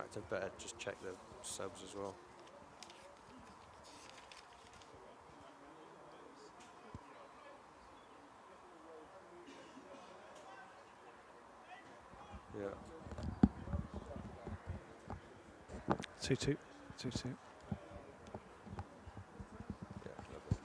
fact, I'd better just check the subs as well. Yeah. 2-2. 2-2. Yeah, lovely.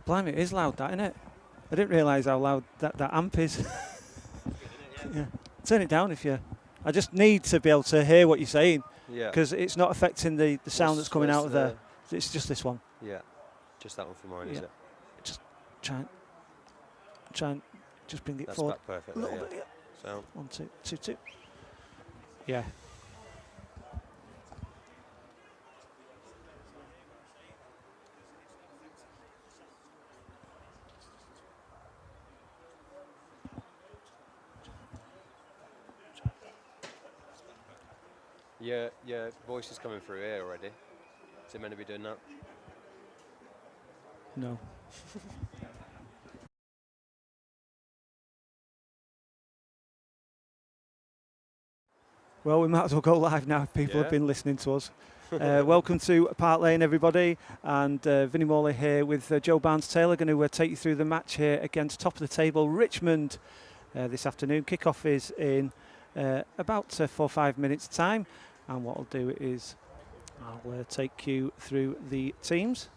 Blimey, it is loud, that, isn't it? I didn't realise how loud that amp is. Yeah. Turn it down if you... I just need to be able to hear what you're saying. Yeah. Because it's not affecting the sound that's coming out of there. It's just this one. Yeah. Just that one for mine, is it? Just try and just bring it That's forward. back perfectly, a little bit, yeah. So 1, 2, 2, 2. Yeah. Yeah, voice is coming through here already. Is it meant to be doing that? No. Well, we might as well go live now if people have been listening to us. Welcome to Park Lane, everybody, and Vinnie Morley here with Joe Barnes-Taylor, going to take you through the match here against top of the table Richmond this afternoon. Kick-off is in about 4 or 5 minutes' time, and what I'll do is I'll take you through the teams.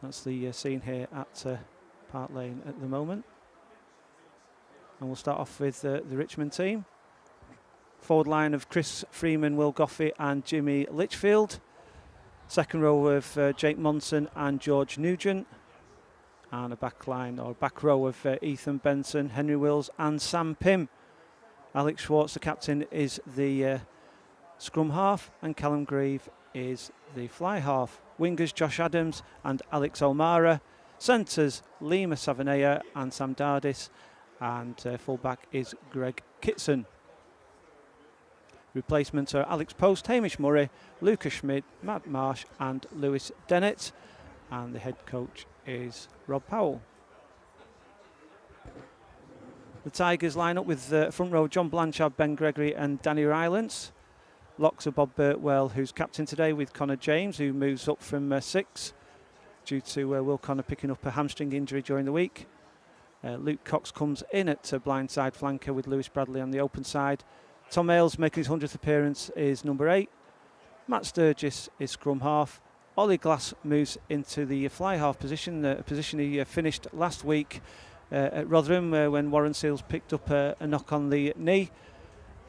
That's the scene here at Park Lane at the moment. And we'll start off with the Richmond team. Forward line of Chris Freeman, Will Goffey and Jimmy Litchfield. Second row of Jake Monson and George Nugent. And a back line or back row of Ethan Benson, Henry Wills and Sam Pym. Alex Schwartz, the captain, is the scrum half, and Callum Grieve is the fly half. Wingers Josh Adams and Alex O'Mara. Centres Lima Savanea and Sam Dardis. And full-back is Greg Kitson. Replacements are Alex Post, Hamish Murray, Lucas Schmidt, Matt Marsh and Lewis Dennett. And the head coach is Rob Powell. The Tigers line up with front row John Blanchard, Ben Gregory and Danny Rylance. Locks are Bob Birtwell, who's captain today, with Connor James, who moves up from 6 due to Will Connor picking up a hamstring injury during the week. Luke Cox comes in at blindside flanker with Lewis Bradley on the open side. Tom Ailes, making his 100th appearance, is number 8. Matt Sturgis is scrum half. Ollie Glass moves into the fly half position, a position he finished last week at Rotherham when Warren Seals picked up a knock on the knee.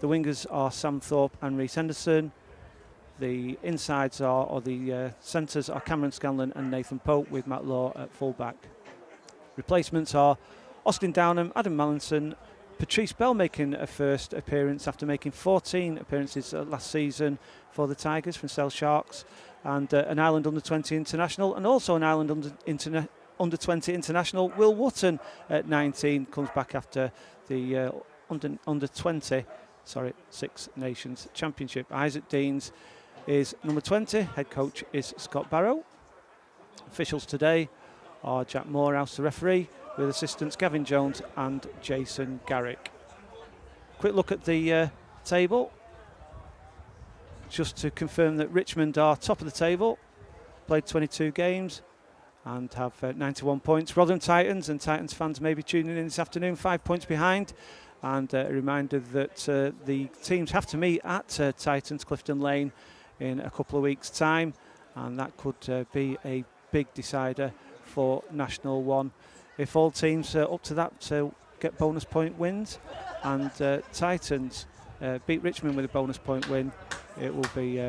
The wingers are Sam Thorpe and Rhys Henderson. The insides are, or the centres are Cameron Scanlon and Nathan Pope, with Matt Law at full-back. Replacements are Austin Downham, Adam Mallinson, Patrice Bell making a first appearance after making 14 appearances last season for the Tigers from Sale Sharks, and an Ireland under-20 international, and also an Ireland under-20 international. Will Wotton at 19 comes back after the under-20 Six Nations Championship. Isaac Deans is number 20. Head coach is Scott Barrow. Officials today are Jack Morehouse, the referee, with assistants Gavin Jones and Jason Garrick. Quick look at the table. Just to confirm that Richmond are top of the table, played 22 games and have 91 points. Rotherham Titans, and Titans fans may be tuning in this afternoon, 5 points behind. And a reminder that the teams have to meet at Titans Clifton Lane in a couple of weeks' time, and that could be a big decider for National 1. If all teams up to that get bonus point wins, and Titans beat Richmond with a bonus point win, it will be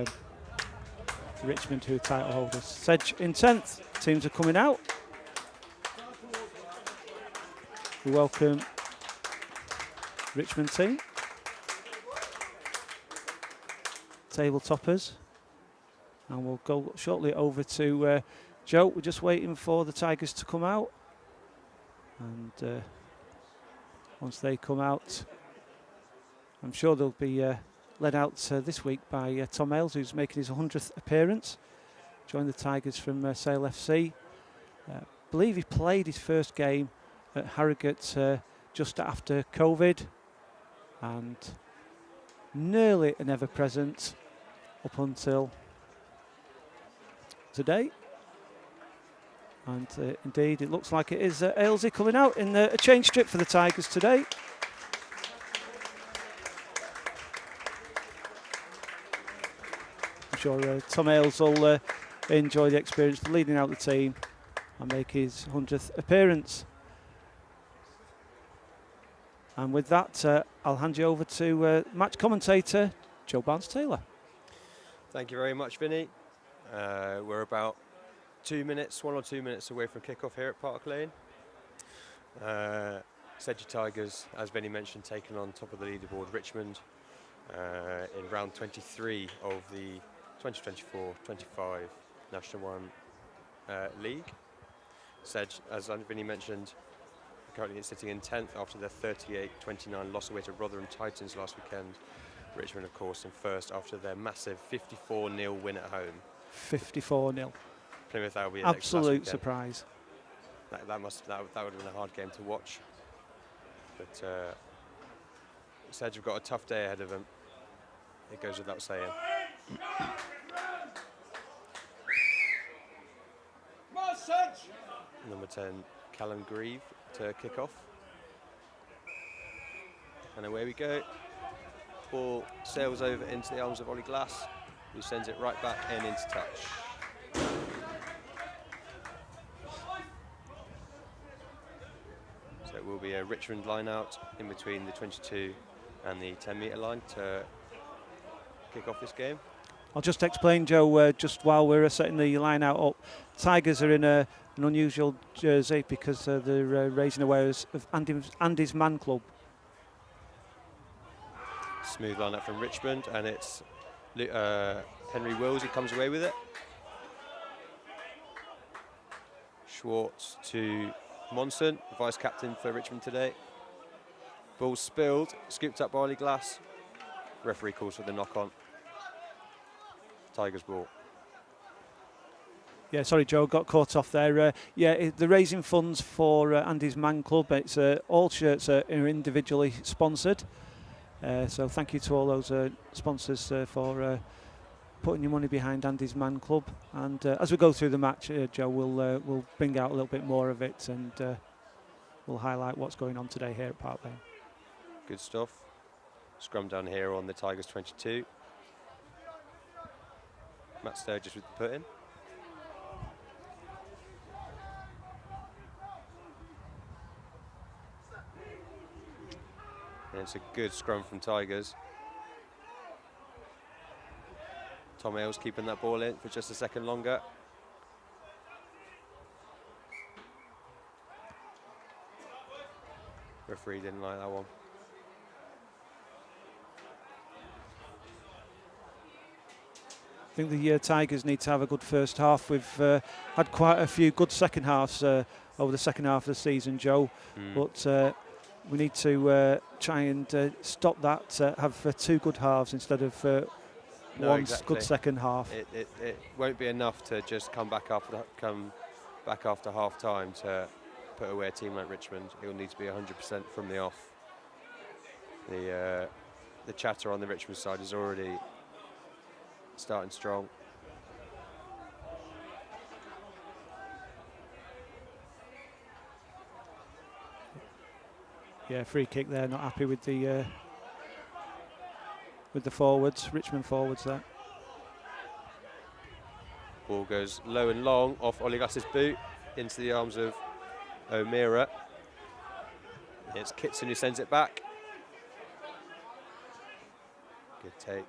Richmond who are title holders. Sedge in 10th. Teams are coming out. We welcome Richmond team. Table toppers. And we'll go shortly over to Joe. We're just waiting for the Tigers to come out. And once they come out, I'm sure they'll be led out this week by Tom Ailes, who's making his 100th appearance. Joined the Tigers from Sale FC. Believe he played his first game at Harrogate just after COVID, and nearly an ever present up until today. And indeed, it looks like it is Ailesy coming out in a change strip for the Tigers today. I'm sure Tom Ailes will enjoy the experience leading out the team and make his 100th appearance. And with that, I'll hand you over to match commentator Joe Barnes-Taylor. Thank you very much, Vinny. We're about 1 or 2 minutes away from kickoff here at Park Lane. Sedgley Tigers, as Vinny mentioned, taking on top of the leaderboard Richmond in round 23 of the 2024-25 National 1 League. Sedgley, as Vinny mentioned, currently sitting in 10th after their 38-29 loss away to Rotherham Titans last weekend. Richmond, of course, in first after their massive 54-0 win at home. 54-0. Plymouth, that will be an absolute surprise. That would have been a hard game to watch. But Sedgley have got a tough day ahead of them. It goes without saying. Number 10, Callum Grieve to kick off. And away we go. Ball sails over into the arms of Ollie Glass, who sends it right back and into touch. So it will be a Richmond line out in between the 22 and the 10-metre line to kick off this game. I'll just explain, Joe, just while we're setting the line out up. Tigers are in an unusual jersey because they're raising awareness of Andy's Man Club. Smooth line up from Richmond, and it's Henry Wills who comes away with it. Schwartz to Monson, vice captain for Richmond today. Ball spilled, scooped up by Ollie Glass. Referee calls for the knock-on. Tigers ball. Yeah, sorry, Joe, got caught off there. They're raising funds for Andy's Man Club. It's all shirts are individually sponsored. So thank you to all those sponsors for putting your money behind Andy's Man Club. And as we go through the match, Joe, we'll bring out a little bit more of it, and we'll highlight what's going on today here at Park Lane. Good stuff. Scrum down here on the Tigers 22. Matt Sturgis with the put-in. And it's a good scrum from Tigers. Tom Ailes keeping that ball in for just a second longer. Referee didn't like that one. I think the Tigers need to have a good first half. We've had quite a few good second halves over the second half of the season, Joe. But we need to try and stop that, have two good halves instead of one good second half. It won't be enough to just come back after half time to put away a team like Richmond. It will need to be 100% from the off. The chatter on the Richmond side is already starting strong. Yeah, free kick there. Not happy with the forwards, Richmond forwards there. Ball goes low and long off Ollie Glass's boot into the arms of O'Meara. It's Kitson who sends it back. Good take.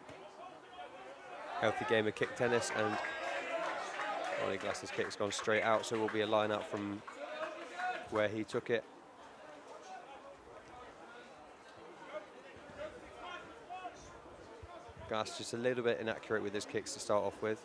Healthy game of kick tennis, and Ollie Glass's kick's gone straight out, so it will be a line out from where he took it. Glass just a little bit inaccurate with his kicks to start off with.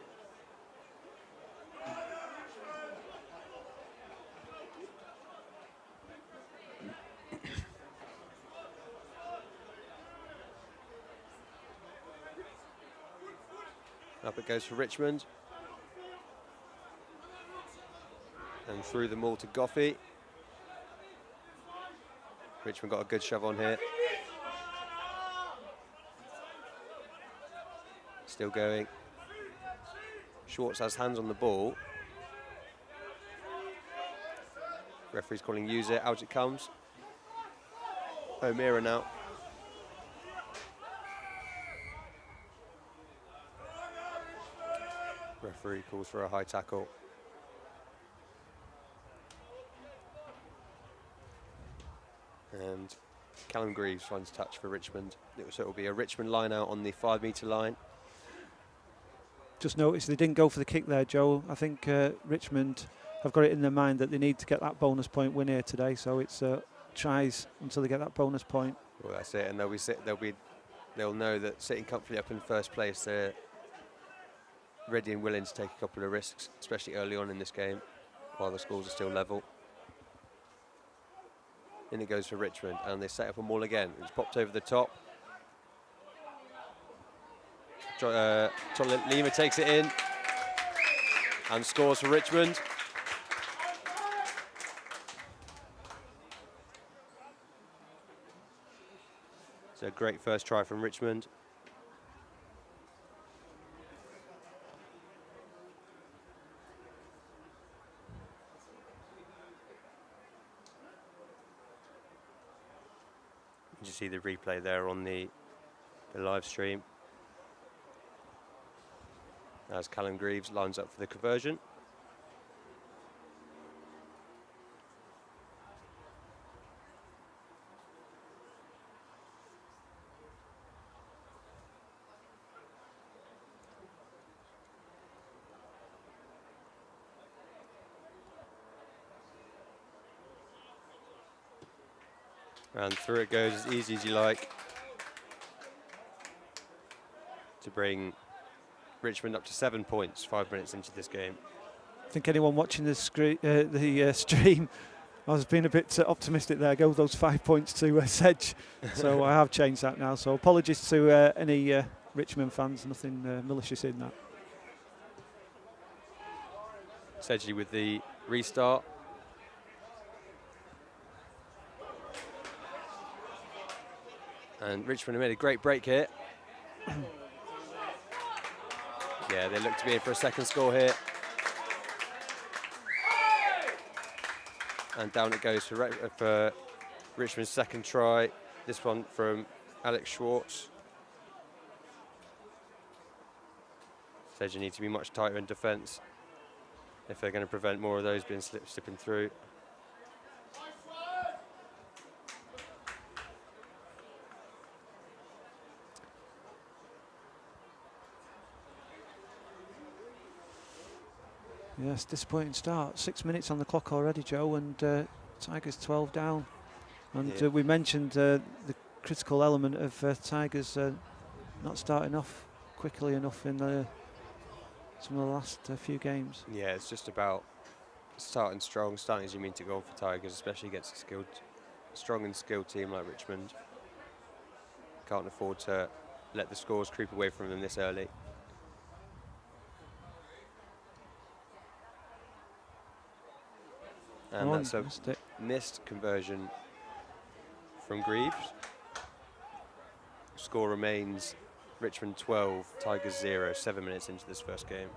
Up it goes for Richmond. And through the maul to Goffey. Richmond got a good shove on here. Still going. Schwartz has hands on the ball. Referee's calling use it, out it comes. O'Meara now. Referee calls for a high tackle. And Callum Greaves finds touch for Richmond. So it will be a Richmond line out on the 5 metre line. Just noticed they didn't go for the kick there, Joe. I think Richmond have got it in their mind that they need to get that bonus point win here today. So it's tries until they get that bonus point. Well, that's it, and they'll know that sitting comfortably up in first place, they're ready and willing to take a couple of risks, especially early on in this game, while the scores are still level. In it goes for Richmond, and they set up a maul again. It's popped over the top. Lima takes it in and scores for Richmond. It's a great first try from Richmond. You see the replay there on the live stream as Callum Greaves lines up for the conversion. And through it goes as easy as you like to bring Richmond up to 7 points 5 minutes into this game. I think anyone watching the stream, I was being a bit optimistic there. Go those 5 points to Sedge. So I have changed that now. So apologies to any Richmond fans. Nothing malicious in that. Sedgley with the restart. And Richmond have made a great break here. Yeah, they look to be in for a second score here. And down it goes for Richmond's second try. This one from Alex Schwartz. Says you need to be much tighter in defence if they're going to prevent more of those being slipping through. Yes, disappointing start. 6 minutes on the clock already, Joe, and Tigers 12 down. And yeah. We mentioned the critical element of Tigers not starting off quickly enough in some of the last few games. Yeah, it's just about starting strong, starting as you mean to go for Tigers, especially against a strong and skilled team like Richmond. Can't afford to let the scores creep away from them this early. And that's a missed conversion from Greaves. Score remains Richmond 12, Tigers 0, 7 minutes into this first game.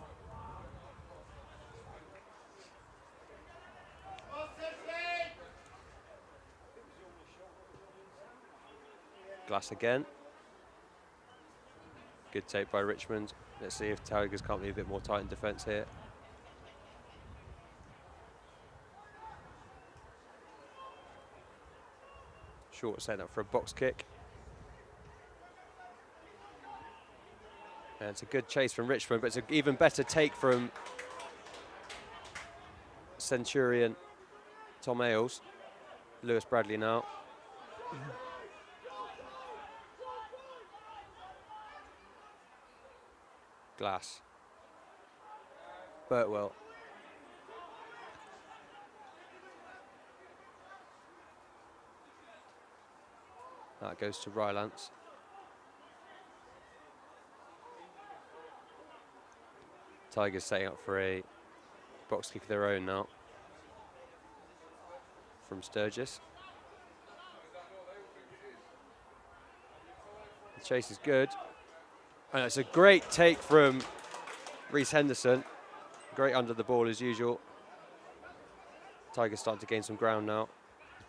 Glass again. Good take by Richmond. Let's see if Tigers can't be a bit more tight in defence here. Short setting up for a box kick. And it's a good chase from Richmond, but it's an even better take from Centurion Tom Ailes. Lewis Bradley now. Glass. Burtwell. That goes to Rylance. Tigers setting up for a box kick of their own now from Sturgis. The chase is good. And it's a great take from Reese Henderson. Great under the ball as usual. Tigers starting to gain some ground now.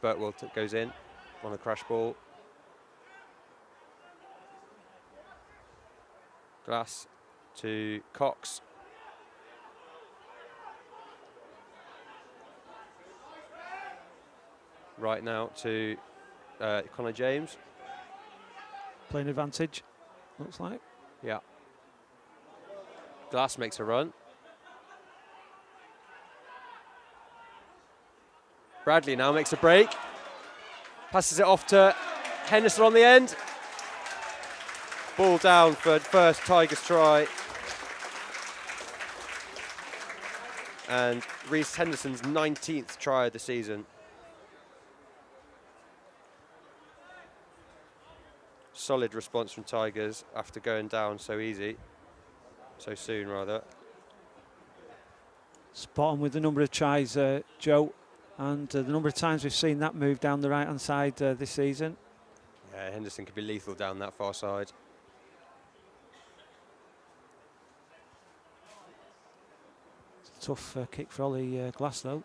Burtwell goes in on a crash ball. Glass to Cox. Right now to Connor James. Playing advantage, looks like. Yeah. Glass makes a run. Bradley now makes a break. Passes it off to Henderson on the end. Ball down for first Tigers try. And Reese Henderson's 19th try of the season. Solid response from Tigers after going down so soon rather. Spot on with the number of tries, Joe, and the number of times we've seen that move down the right-hand side this season. Yeah, Henderson could be lethal down that far side. It's a tough kick for Ollie Glass, though.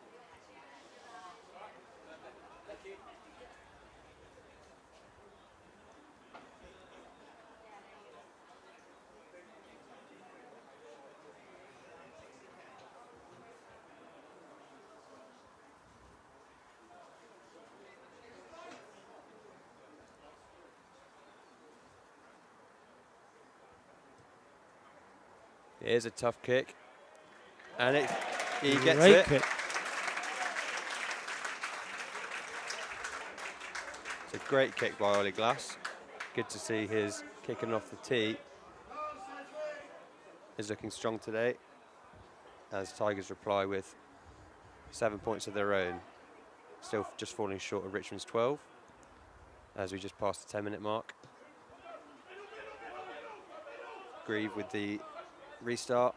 Here's a tough kick, and he gets Great it. kick. It's a great kick by Ollie Glass. Good to see his kicking off the tee is looking strong today, as Tigers reply with 7 points of their own. Still just falling short of Richmond's 12, as we just passed the 10-minute mark. Grieve with the restart.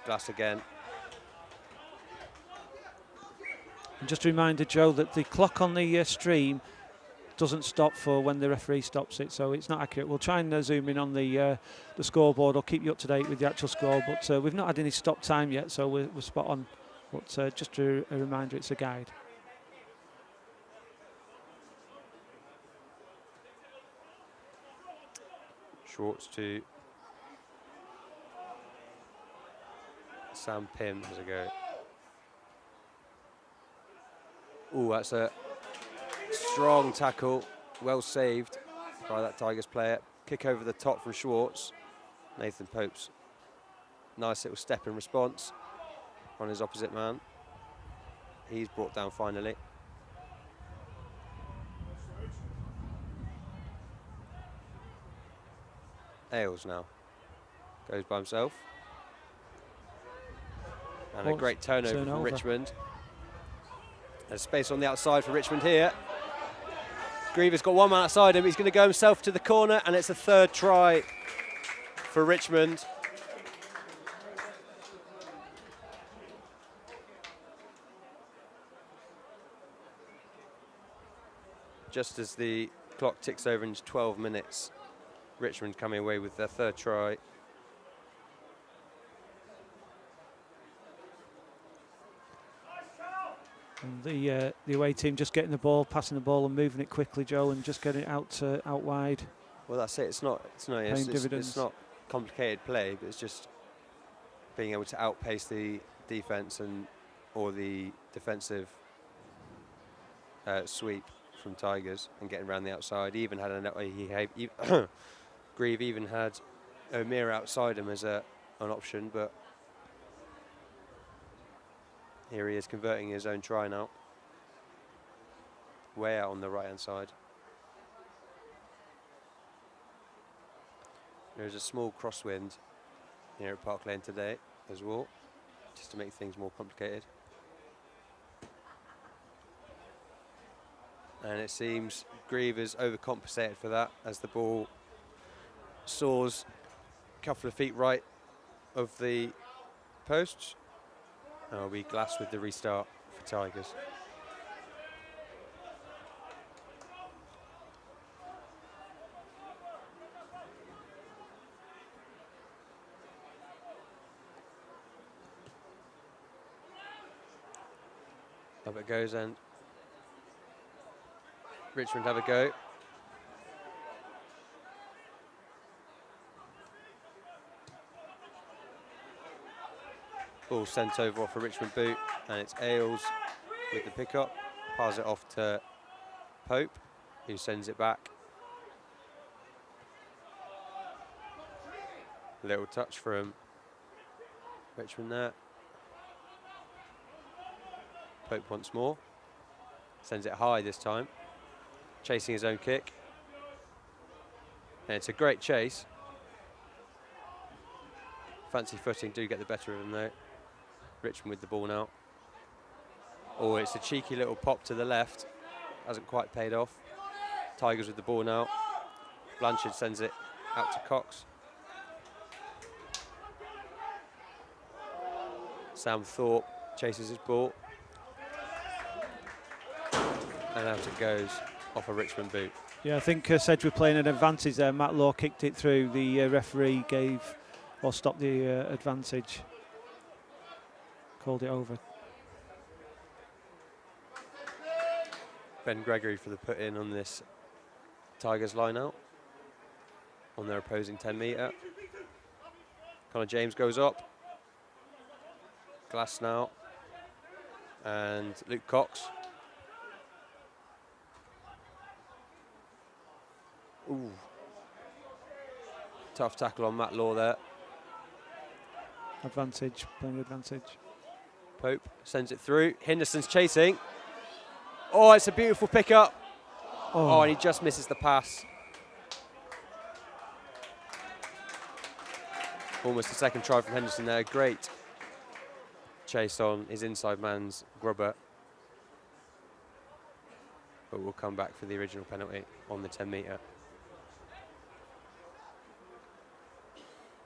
Glass again. And just a reminder, Joe, that the clock on the stream doesn't stop for when the referee stops it, so it's not accurate. We'll try and zoom in on the scoreboard. I'll keep you up to date with the actual score, but we've not had any stop time yet, so we're spot on. But just a reminder, it's a guide. Schwartz to Sam Pym as a go. Ooh, that's a strong tackle, well saved by that Tigers player. Kick over the top from Schwartz. Nathan Pope's nice little step in response on his opposite man. He's brought down finally. Ailes now goes by himself. And a great turnover from Richmond. There's space on the outside for Richmond here. Grieve has got one man outside him. He's going to go himself to the corner, and it's a third try for Richmond. Just as the clock ticks over into 12 minutes, Richmond coming away with their third try. And the away team just getting the ball, passing the ball, and moving it quickly, Joe, and just getting it out wide. Well, that's it. It's not complicated play, but it's just being able to outpace the defense or the defensive sweep from Tigers and getting around the outside. He even had Grieve even had O'Meara outside him as an option, but here he is converting his own try now. Way out on the right-hand side. There's a small crosswind here at Park Lane today as well, just to make things more complicated. And it seems Grieve has overcompensated for that as the ball soars a couple of feet right of the posts. And will be Glass with the restart for Tigers. Up it goes, and Richmond have a go. Ball sent over off a Richmond boot, and it's Ailes with the pickup. Passes it off to Pope, who sends it back. Little touch from Richmond there. Pope once more. Sends it high this time. Chasing his own kick. And it's a great chase. Fancy footing do get the better of him though. Richmond with the ball now. Oh, it's a cheeky little pop to the left. Hasn't quite paid off. Tigers with the ball now. Blanchard sends it out to Cox. Sam Thorpe chases his ball. And out it goes off a Richmond boot. Yeah, I think Sedge were playing an advantage there. Matt Law kicked it through. The referee gave or stopped the advantage. Called it over. Ben Gregory for the put in on this Tigers line out on their opposing 10 metre. Connor James goes up. Glass now. And Luke Cox. Ooh. Tough tackle on Matt Law there. Advantage, playing advantage. Pope sends it through. Henderson's chasing. Oh, it's a beautiful pickup. Oh, and he just misses the pass. Almost a second try from Henderson there. Great chase on his inside man's Grubber. But we'll come back for the original penalty on the 10 metre.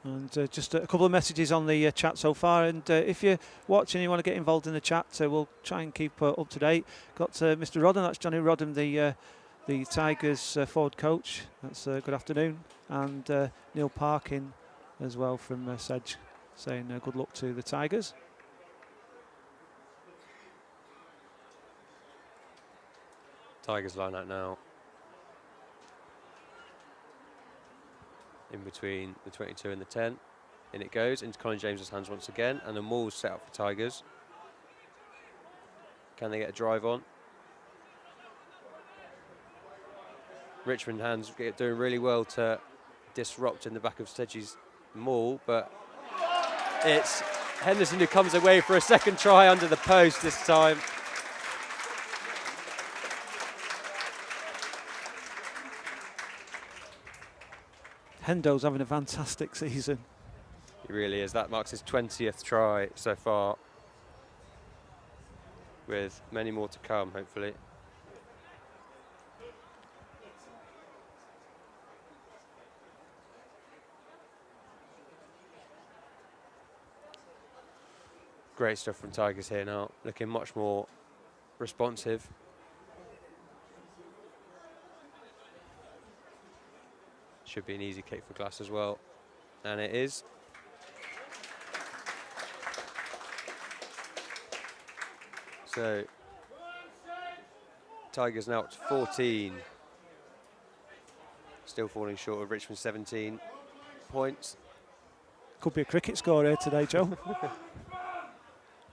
And just a couple of messages on the chat so far. And if you're watching and you want to get involved in the chat, we'll try and keep up to date. Got Mr. Rodham, that's Johnny Rodham, the Tigers forward coach. That's good afternoon. And Neil Parkin as well from Sedge saying good luck to the Tigers. Tigers line out now. In between the 22 and the 10. In it goes into Colin James's hands once again, and a maul's set up for Tigers. Can they get a drive on? Richmond hands doing really well to disrupt in the back of Sedge's maul, but it's Henderson who comes away for a second try under the post this time. Hendo's having a fantastic season. He really is. That marks his 20th try so far, with many more to come, hopefully. Great stuff from Tigers here now, looking much more responsive. Should be an easy kick for Glass as well, and it is. So Tigers now up to 14, still falling short of Richmond's 17 points. Could be a cricket score here today, Joe.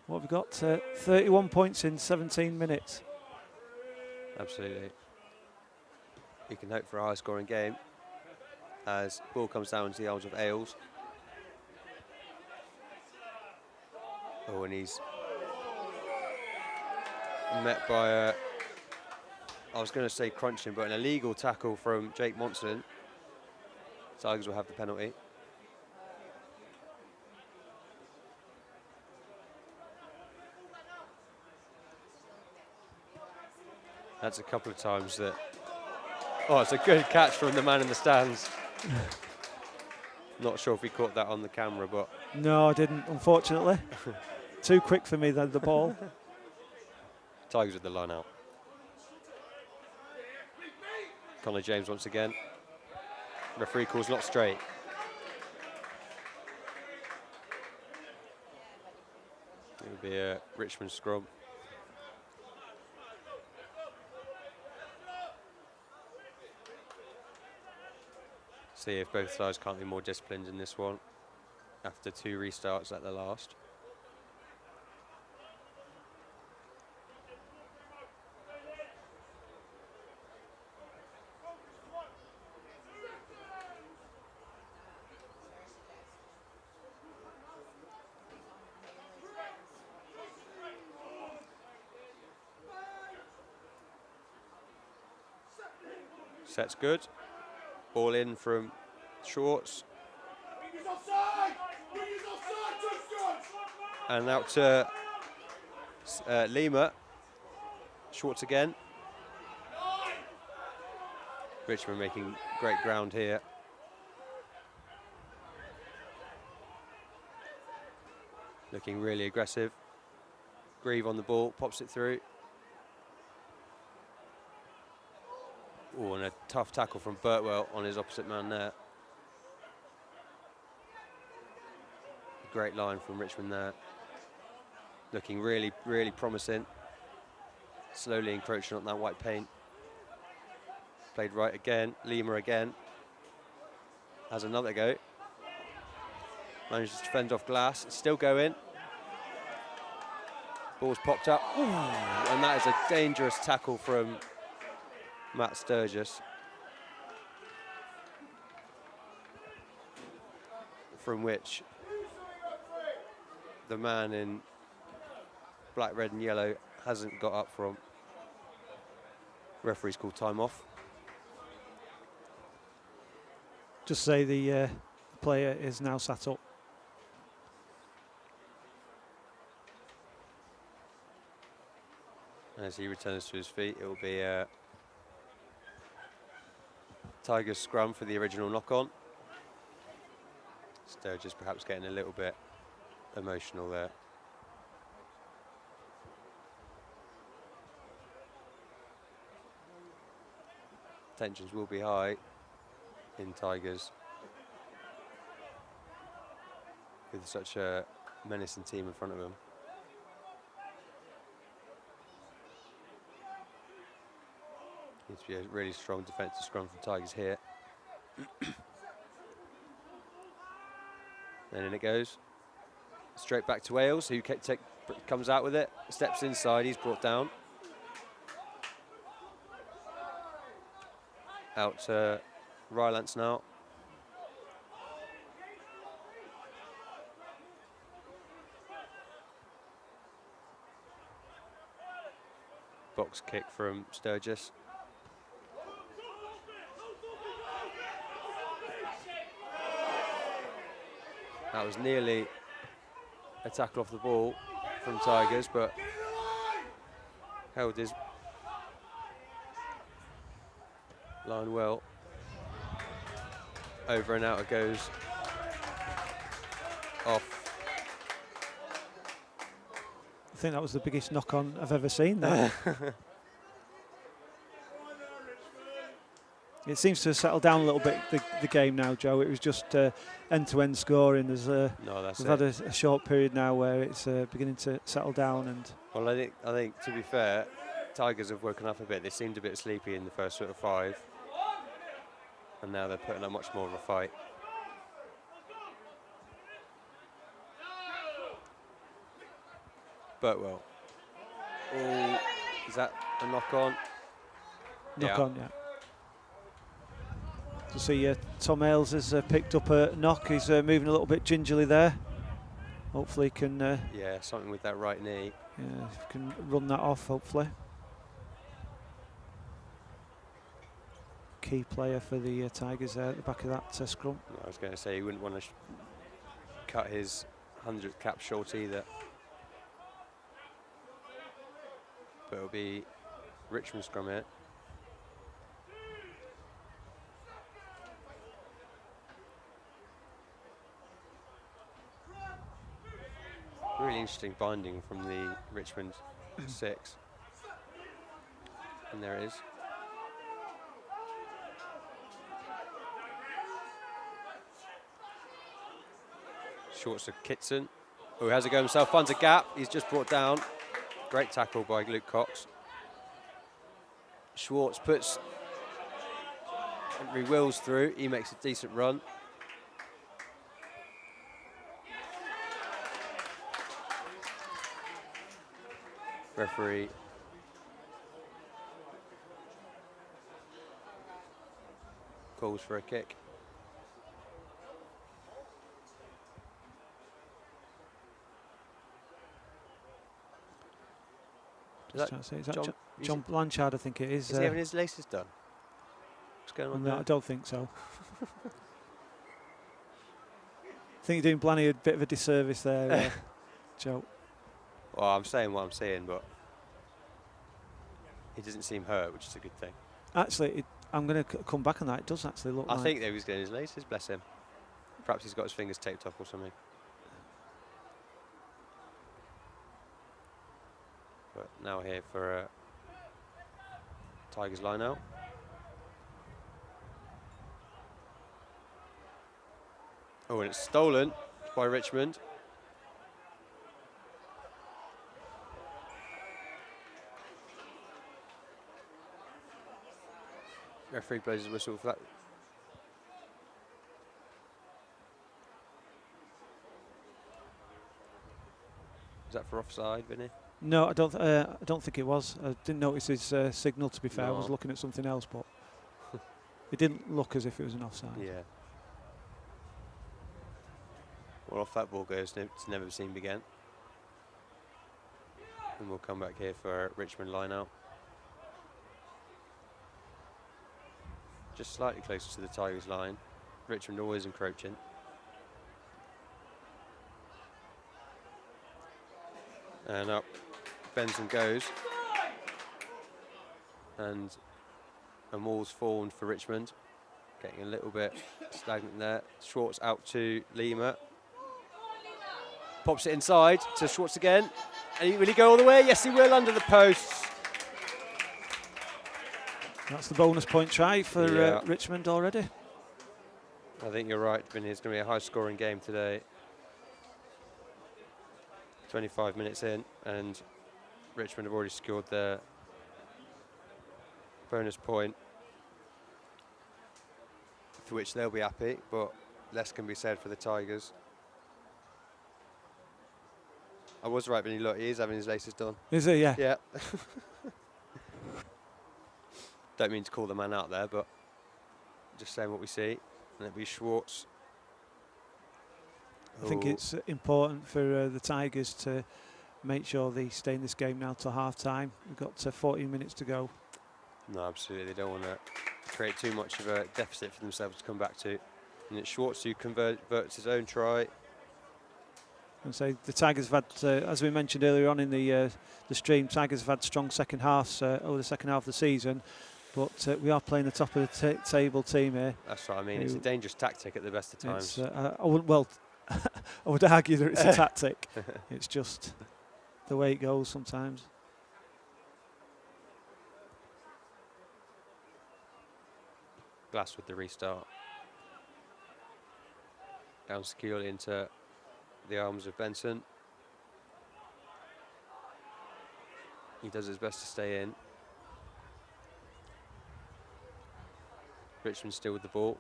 What have we got? 31 points in 17 minutes. Absolutely. You can hope for a high-scoring game as ball comes down to the arms of Ailes. Oh, and he's met by a, I was going to say crunching, but an illegal tackle from Jake Monson. Tigers will have the penalty. That's a couple of times that, oh, it's a good catch from the man in the stands. Not sure if we caught that on the camera, but No, I didn't, unfortunately. Too quick for me, then, the ball. Tigers with the line out. Connor James once again. Referee calls not straight. It will be a Richmond scrum. See if both sides can't be more disciplined in this one after 2 restarts at the last. Set's good. Ball in from Shorts. And out to Lima. Schwartz again. Richmond making great ground here. Looking really aggressive. Grieve on the ball, pops it through. Oh, and a tough tackle from Birtwell on his opposite man there. Great line from Richmond there. Looking really, really promising. Slowly encroaching on that white paint. Played right again. Lima again. Has another go. Manages to fend off Glass. It's still going. Ball's popped up. Ooh, and that is a dangerous tackle from Matt Sturgis. From which the man in black, red and yellow hasn't got up from. Referee's called time off. Just say the player is now sat up. As he returns to his feet, it will be Tigers scrum for the original knock-on. Sturgis perhaps getting a little bit emotional there. Tensions will be high in Tigers with such a menacing team in front of them. Needs to be a really strong defensive scrum from Tigers here. And in it goes. Straight back to Wales, who comes out with it, steps inside, he's brought down. Out to Rylance now. Box kick from Sturgis. That was nearly a tackle off the ball from Tigers, but held his line well. Over and out it goes. Off. I think that was the biggest knock-on I've ever seen there. It seems to have settled down a little bit, the game now, Joe. It was just end-to-end scoring. We've had a short period now where it's beginning to settle down. And well, I think to be fair, Tigers have woken up a bit. They seemed a bit sleepy in the first sort of 5, and now they're putting up much more of a fight. Birtwell. Oh, is that a knock-on? Knock-on, yeah. To see Tom Ailes has picked up a knock. He's moving a little bit gingerly there. Hopefully he can... yeah, something with that right knee. Yeah, can run that off, hopefully. Key player for the Tigers there at the back of that scrum. I was going to say he wouldn't want to cut his 100th cap short either. But it'll be Richmond scrum here. Really interesting binding from the Richmond 6. And there it is. Shorts to Kitson, who has a go himself, finds a gap. He's just brought down. Great tackle by Luke Cox. Schwartz puts Henry Wills through. He makes a decent run. Referee calls for a kick. Is that John Blanchard, I think it is. Is he having his laces done? What's going on no, there? I don't think so. I think you're doing Blanny a bit of a disservice there, Joe. Well, I'm saying what I'm saying, but he doesn't seem hurt, which is a good thing. Actually, I'm going to come back on that. It does actually look like... I think that he was getting his laces, bless him. Perhaps he's got his fingers taped up or something. But now here for Tigers line out. Oh, and it's stolen by Richmond. Referee blows his whistle for that. Is that for offside, Vinny? No, I don't think it was. I didn't notice his signal, to be fair. No. I was looking at something else, but it didn't look as if it was an offside. Yeah. Well, off that ball goes, it's never seen again. And we'll come back here for Richmond line out. Just slightly closer to the Tigers line. Richmond always encroaching. And up Benson goes. And a maul's formed for Richmond. Getting a little bit stagnant there. Schwartz out to Lima. Pops it inside to Schwartz again. And will he go all the way? Yes, he will, under the posts. That's the bonus point try for Richmond already. I think you're right, Vinny. It's going to be a high-scoring game today. 25 minutes in, and Richmond have already scored their bonus point, for which they'll be happy, but less can be said for the Tigers. I was right, Vinny. Look, he is having his laces done. Is he? Yeah. Yeah. Don't mean to call the man out there, but just saying what we see. And it'll be Schwartz. I think it's important for the Tigers to make sure they stay in this game now till half-time. We've got 14 minutes to go. No, absolutely. They don't want to create too much of a deficit for themselves to come back to. And it's Schwartz who converts his own try. And so the Tigers have had, as we mentioned earlier on in the stream, Tigers have had strong second halves over the second half of the season. But we are playing the top of the table team here. That's what I mean. It's a dangerous tactic at the best of times. I would argue that it's a tactic. It's just the way it goes sometimes. Glass with the restart. Down securely into the arms of Benson. He does his best to stay in. Richmond still with the ball,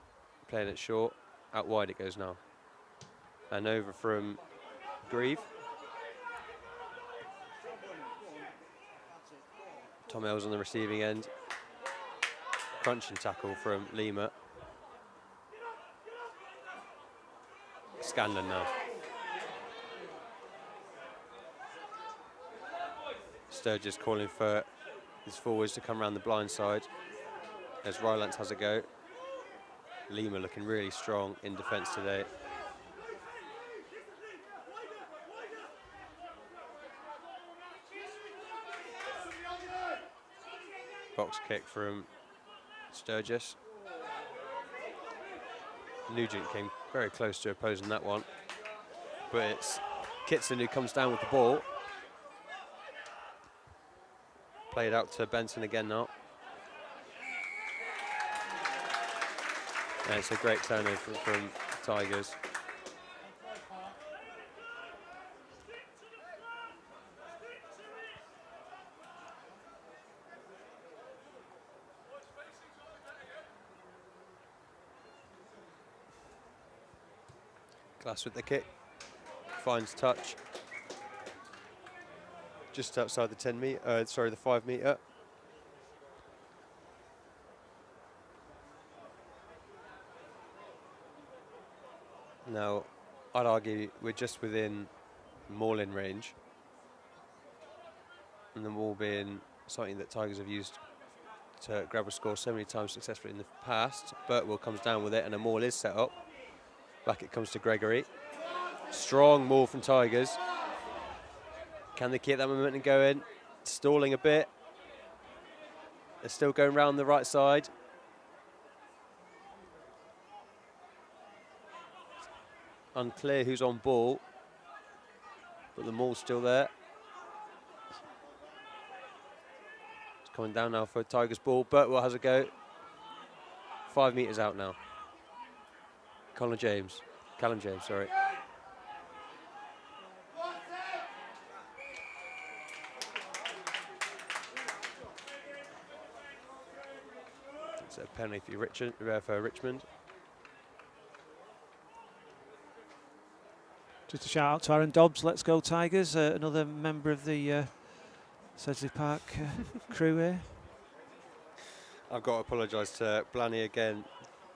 playing it short. Out wide it goes now. And over from Grieve. Tom Ells on the receiving end. Crunching tackle from Lima. Scanlon now. Sturgis calling for his forwards to come around the blind side as Rylance has a go. Lima looking really strong in defence today. Box kick from Sturgis. Nugent came very close to opposing that one, but it's Kitson, who comes down with the ball. Played out to Benson again now. And it's a great turnover from Tigers. Glass with the kick, finds touch. Just outside the the 5 metre. Now, I'd argue we're just within mauling range. And the maul being something that Tigers have used to grab a score so many times successfully in the past. Burtwell comes down with it and a maul is set up. Back it comes to Gregory. Strong maul from Tigers. Can they keep that momentum going? Stalling a bit. They're still going round the right side. Unclear who's on ball, but the maul's still there. It's coming down now for Tigers ball. Burtwell has a go. 5 metres out now. Callum James, sorry. It's a penalty for Richmond. Just a shout out to Aaron Dobbs. Let's go Tigers. Another member of the Sedgley Park crew here. I've got to apologise to Blanny again.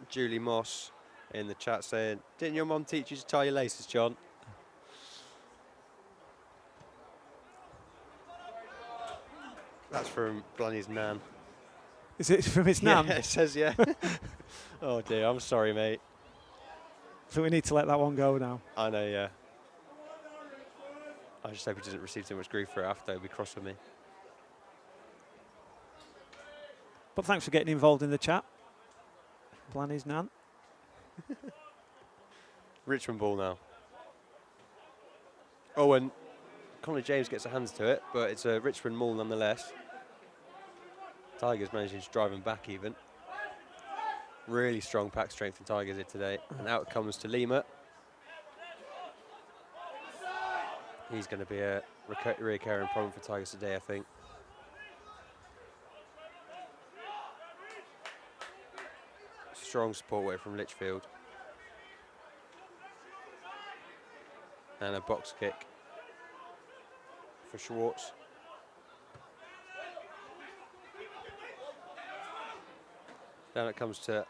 Julie Moss in the chat saying, "Didn't your mum teach you to tie your laces, John?" That's from Blanny's nan. Is it from his nan? Yeah, it says yeah. Oh dear, I'm sorry, mate. So we need to let that one go now. I know, yeah. I just hope he doesn't receive too much grief for it after. He'll be cross with me. But thanks for getting involved in the chat. Blanny's nan. Richmond ball now. Oh, and Conor James gets their hands to it, but it's a Richmond maul nonetheless. Tigers managing to drive him back even. Really strong pack strength from Tigers here today. And out it comes to Lima. He's going to be a recurring problem for Tigers today, I think. Strong support weight from Litchfield. And a box kick for Schwartz. Down it comes to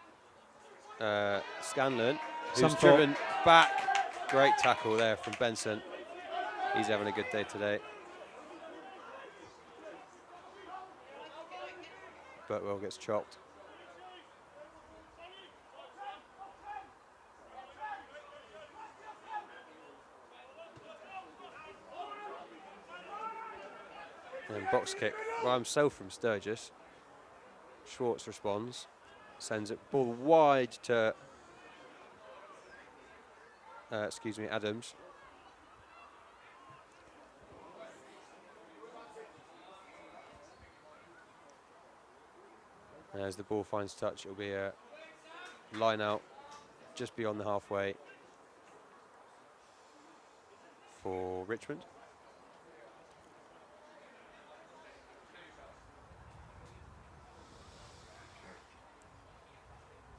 Scanlon, who's driven back. Great tackle there from Benson. He's having a good day today. Burtwell gets chopped. And box kick by himself from Sturgis. Schwartz responds, sends it ball wide to Adams. And as the ball finds touch, it'll be a line out just beyond the halfway for Richmond.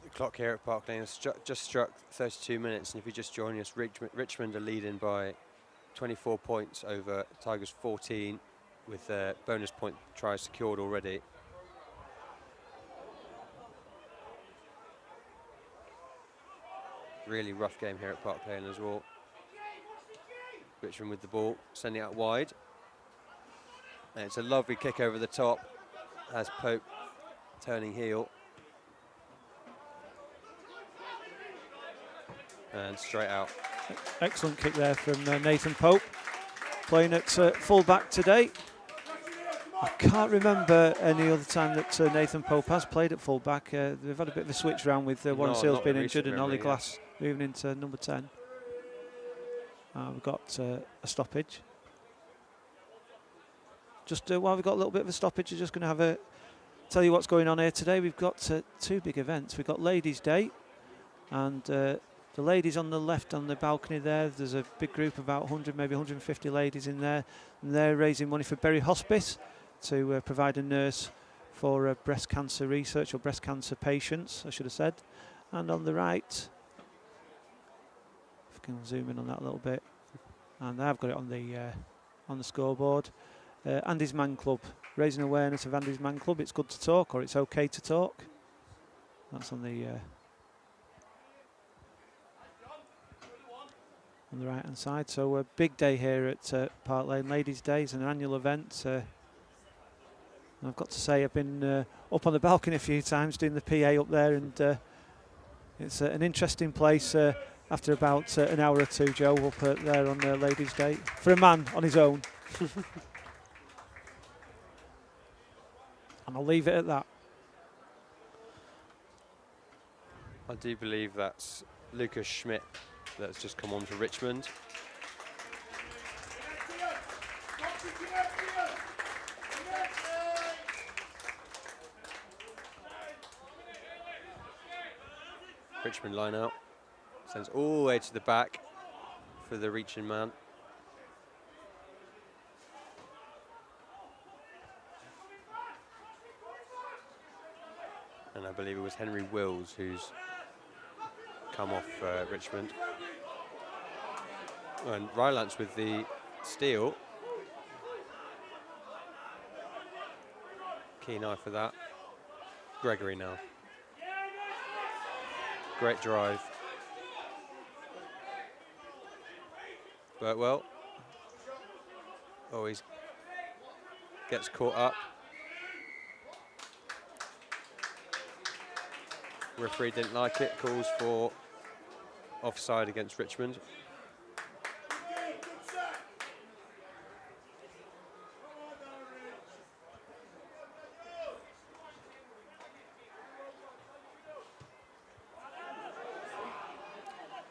The clock here at Park Lane has just struck 32 minutes, and if you just join us, Richmond are leading by 24 points over Tigers 14, with their bonus point tries secured already. Really rough game here at Park Lane as well. Richmond with the ball, sending it out wide. And it's a lovely kick over the top as Pope turning heel. And straight out. Excellent kick there from Nathan Pope, playing at full-back today. I can't remember any other time that Nathan Pope has played at full-back. They've had a bit of a switch round with Warren Seals being injured and Ollie Glass moving into number 10. We've got a stoppage. Just while we've got a little bit of a stoppage, we're just going to have a tell you what's going on here today. We've got 2 big events. We've got Ladies' Day, and the ladies on the left on the balcony there's a big group, about 100, maybe 150 ladies in there, and they're raising money for Bury Hospice to provide a nurse for breast cancer research, or breast cancer patients, I should have said. And on the right, if I can zoom in on that a little bit, and I've got it on the scoreboard. Andy's Man Club, raising awareness of Andy's Man Club. It's good to talk, or it's okay to talk. That's on the right hand side. So a big day here at Park Lane. Ladies' Day is an annual event. I've got to say, I've been up on the balcony a few times doing the PA up there, and it's an interesting place. After about an hour or two, Joe, up there on Ladies' Day for a man on his own. And I'll leave it at that. I do believe that's Lucas Schmidt that's just come on for Richmond. Richmond line out, sends all the way to the back for the reaching man. And I believe it was Henry Wills who's come off Richmond. And Rylance with the steal. Keen eye for that. Gregory now. Great drive. Burtwell. Oh, he gets caught up. Referee didn't like it, calls for offside against Richmond.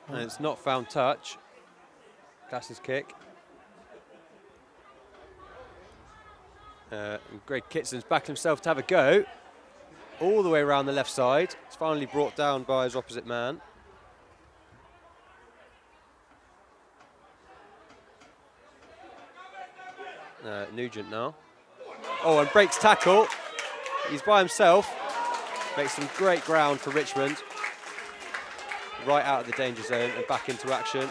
And it's not found touch. That's his kick. And Greg Kitson's backed himself to have a go. All the way around the left side. It's finally brought down by his opposite man. Nugent now. Oh, and breaks tackle. He's by himself. Makes some great ground for Richmond. Right out of the danger zone and back into action.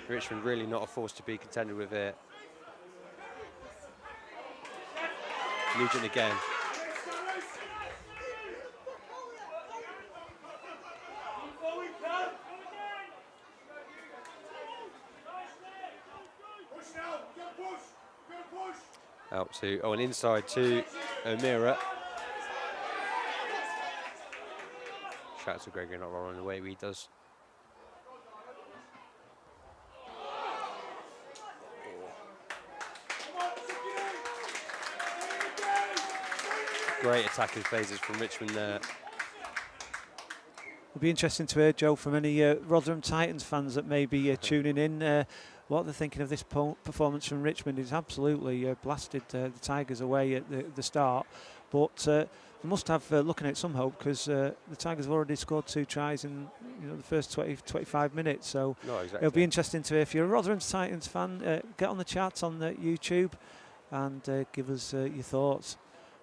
Richmond really not a force to be contended with here. Nugent again. Out to, and inside to O'Meara. Shout out to Gregory not running away, he does. Great attacking phases from Richmond there. It'll be interesting to hear, Joe, from any Rotherham Titans fans that may be tuning in, what they're thinking of this performance from Richmond. Is absolutely blasted the Tigers away at the start, but they must have looking at some hope, because the Tigers have already scored 2 tries in the first 25 minutes. So exactly. It'll be interesting to hear. If you're a Rotherham Titans fan, get on the chat on YouTube and give us your thoughts.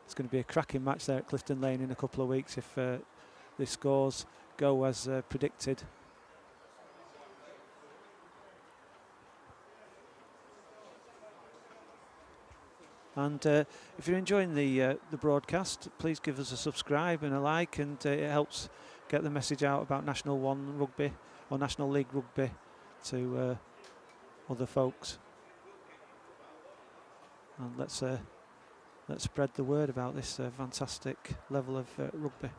It's going to be a cracking match there at Clifton Lane in a couple of weeks if the scores go as predicted. And if you're enjoying the broadcast, please give us a subscribe and a like, and it helps get the message out about National 1 Rugby or National League Rugby to other folks. And let's spread the word about this fantastic level of rugby.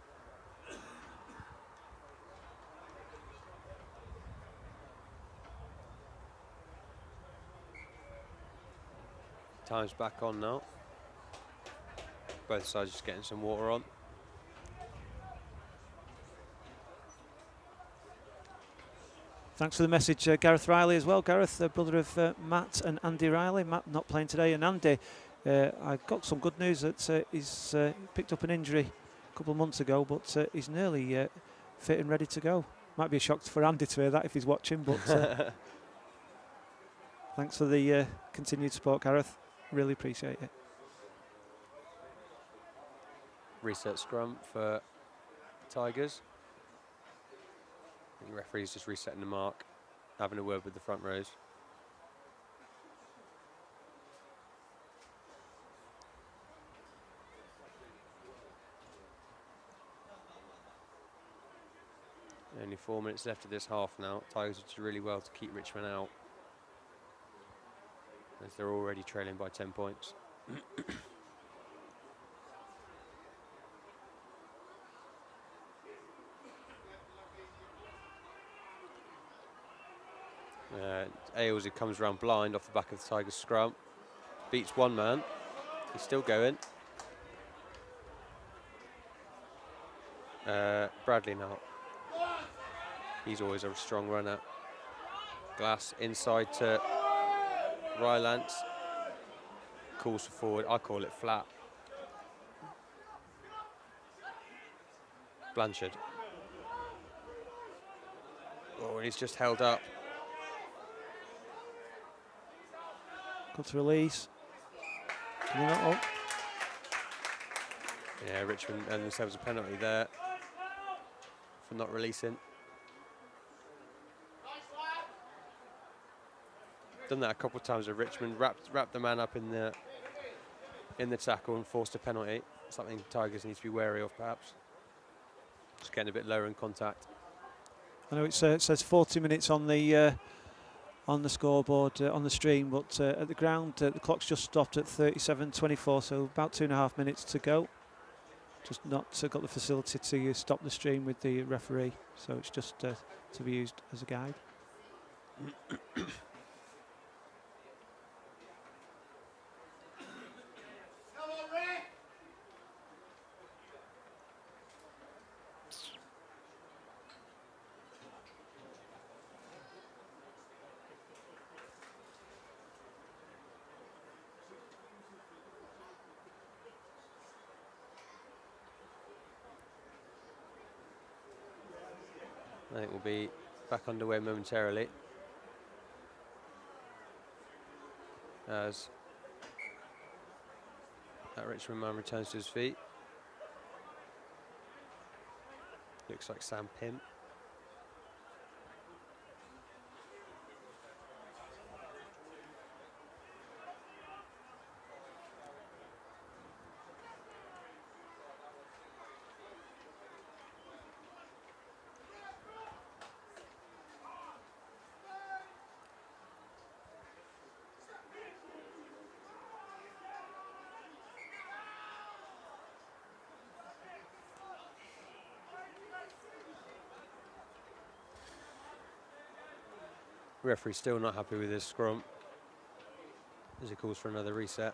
Time's back on now. Both sides just getting some water on. Thanks for the message, Gareth Riley as well. Gareth, brother of Matt and Andy Riley. Matt not playing today, and Andy, I got some good news that he's picked up an injury a couple of months ago, but he's nearly fit and ready to go. Might be a shock for Andy to hear that if he's watching, but thanks for the continued support, Gareth. Really appreciate it. Reset scrum for Tigers. I think the referee's just resetting the mark, having a word with the front rows. Only 4 minutes left of this half now. Tigers are doing really well to keep Richmond out, as they're already trailing by 10 points. Ailes, who comes around blind off the back of the Tigers scrum, beats one man. He's still going. Bradley now. He's always a strong runner. Glass inside to Rylance. Calls for forward. I call it flat. Blanchard. Oh, and he's just held up. Good to release. Oh. Yeah, Richmond and themselves a penalty there for not releasing. Done that a couple of times with Richmond. Wrapped the man up in the tackle and forced a penalty. Something Tigers need to be wary of, perhaps. Just getting a bit lower in contact. I know it says 40 minutes on the scoreboard on the stream, but at the ground the clock's just stopped at 37:24, so about 2.5 minutes to go. Just not got the facility to stop the stream with the referee, so it's just to be used as a guide. I think we'll be back underway momentarily, as that Richmond man returns to his feet. Looks like Sam Pym. Referee still not happy with his scrum, as he calls for another reset.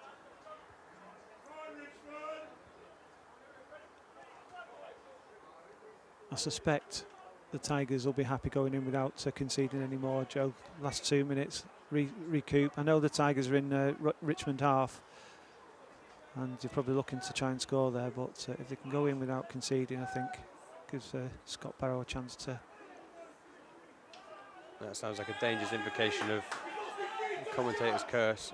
I suspect the Tigers will be happy going in without conceding any more, Joe. Last 2 minutes, recoup. I know the Tigers are in Richmond half, and they're probably looking to try and score there, but if they can go in without conceding, I think gives Scott Barrow a chance to. That sounds like a dangerous invocation of commentator's curse.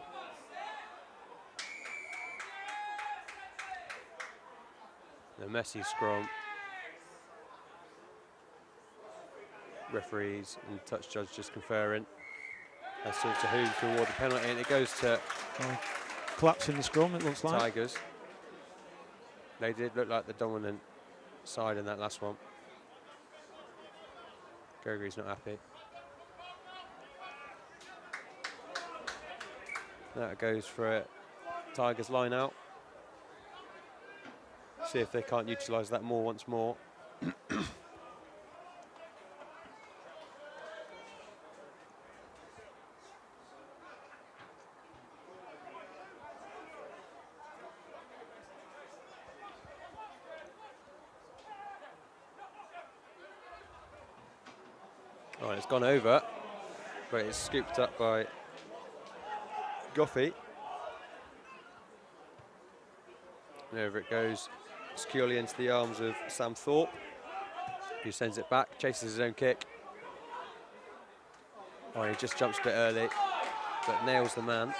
The messy scrum. Referees and touch judge just conferring as to who to award the penalty, and it goes to Collapse in the scrum, it looks like. Tigers. They did look like the dominant side in that last one. Gregory's not happy. That goes for a Tigers line out. See if they can't utilise that more once more. Oh, it's gone over, but it's scooped up by Goffey. And over it goes, securely into the arms of Sam Thorpe, who sends it back, chases his own kick. Oh, he just jumps a bit early, but nails the man.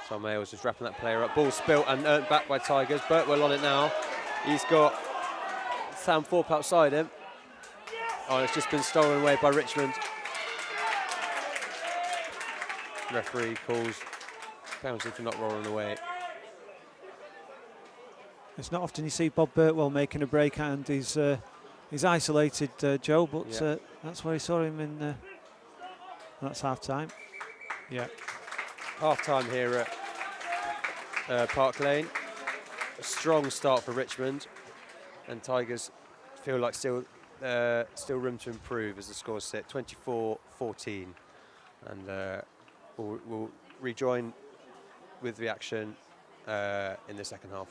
Tom Hales just wrapping that player up. Ball spilt and earned back by Tigers. Birtwell on it now. He's got Sam Thorpe outside him. Oh, it's just been stolen away by Richmond. Referee calls penalty for not rolling away. It's not often you see Bob Birtwell making a break, and he's isolated, Joe, but that's where he saw him in. That's half time. Yeah. Half time here at Park Lane. A strong start for Richmond, and Tigers feel like still room to improve as the scores sit 24-14, and we'll rejoin with the action in the second half.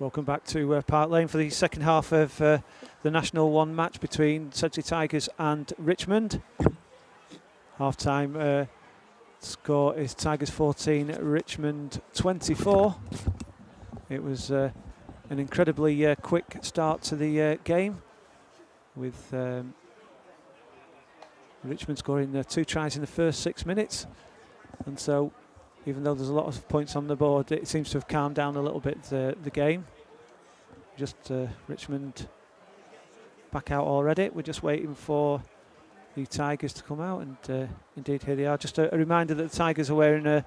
Welcome back to Park Lane for the second half of the National 1 match between Sedgley Tigers and Richmond. Half-time score is Tigers 14, Richmond 24. It was an incredibly quick start to the game, with Richmond scoring 2 tries in the first 6 minutes. And so, even though there's a lot of points on the board, it seems to have calmed down a little bit the game. Just Richmond back out already. We're just waiting for the Tigers to come out, and indeed here they are. Just a reminder that the Tigers are wearing a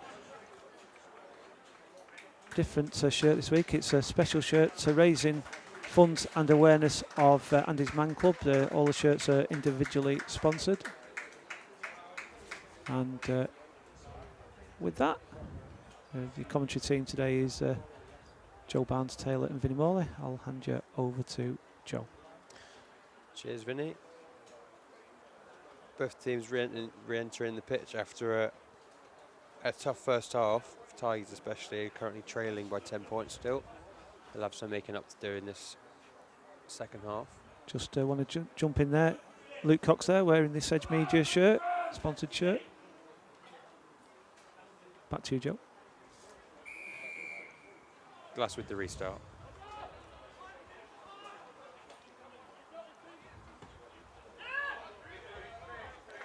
different shirt this week. It's a special shirt raising funds and awareness of Andy's Man Club. All the shirts are individually sponsored. And with that, the commentary team today is Joe Barnes-Taylor and Vinnie Morley. I'll hand you over to Joe. Cheers, Vinnie. Both teams re-entering the pitch after a tough first half. Tigers especially currently trailing by 10 points still. They'll have some making up to do in this second half. Just want to jump in there. Luke Cox there wearing this Edge Media shirt, sponsored shirt. Back to you, Joe. Glass with the restart.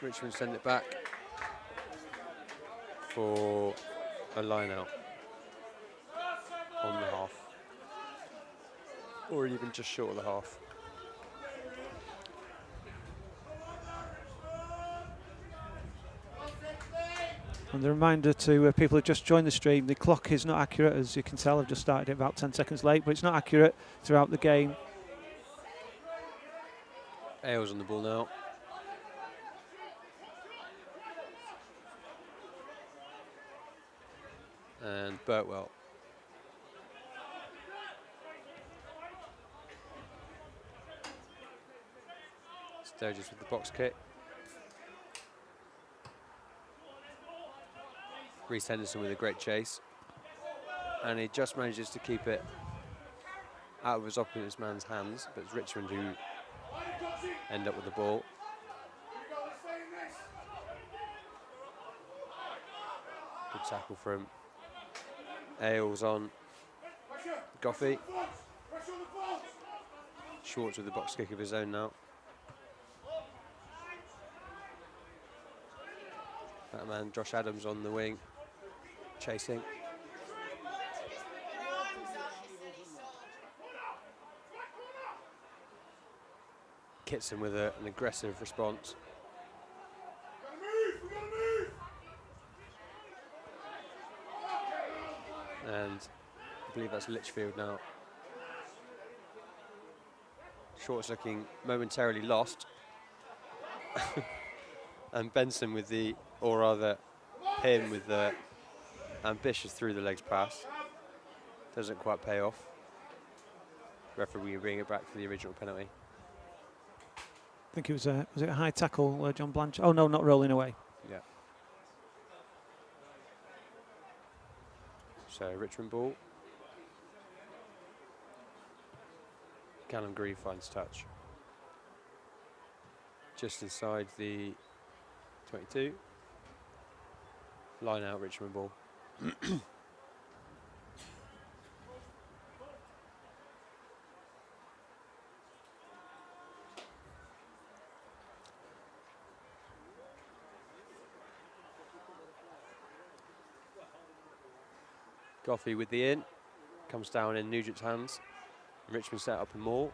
Richmond send it back for a line out on the half, or even just short of the half. And a reminder to people who just joined the stream, the clock is not accurate, as you can tell. I've just started it about 10 seconds late, but it's not accurate throughout the game. Ailes on the ball now. And Burtwell. Sturgis with the box kick. Reece Henderson with a great chase. And he just manages to keep it out of his opponent's man's hands, but it's Richmond who end up with the ball. Good tackle from Ailes on Goffey. Schwartz with the box kick of his own now. That man, Josh Adams on the wing, chasing. Kitson with an aggressive response. And I believe that's Litchfield now. Short's looking momentarily lost. And Benson with the, or rather him with the ambitious through the legs pass. Doesn't quite pay off. Referee will bring it back for the original penalty. I think it was it a high tackle, John Blanchard? Oh no, not rolling away. Yeah. So Richmond ball. Callum Grieve finds touch. Just inside the 22. Line out, Richmond ball. Goffey with the in, comes down in Nugent's hands. Richmond set up a maul.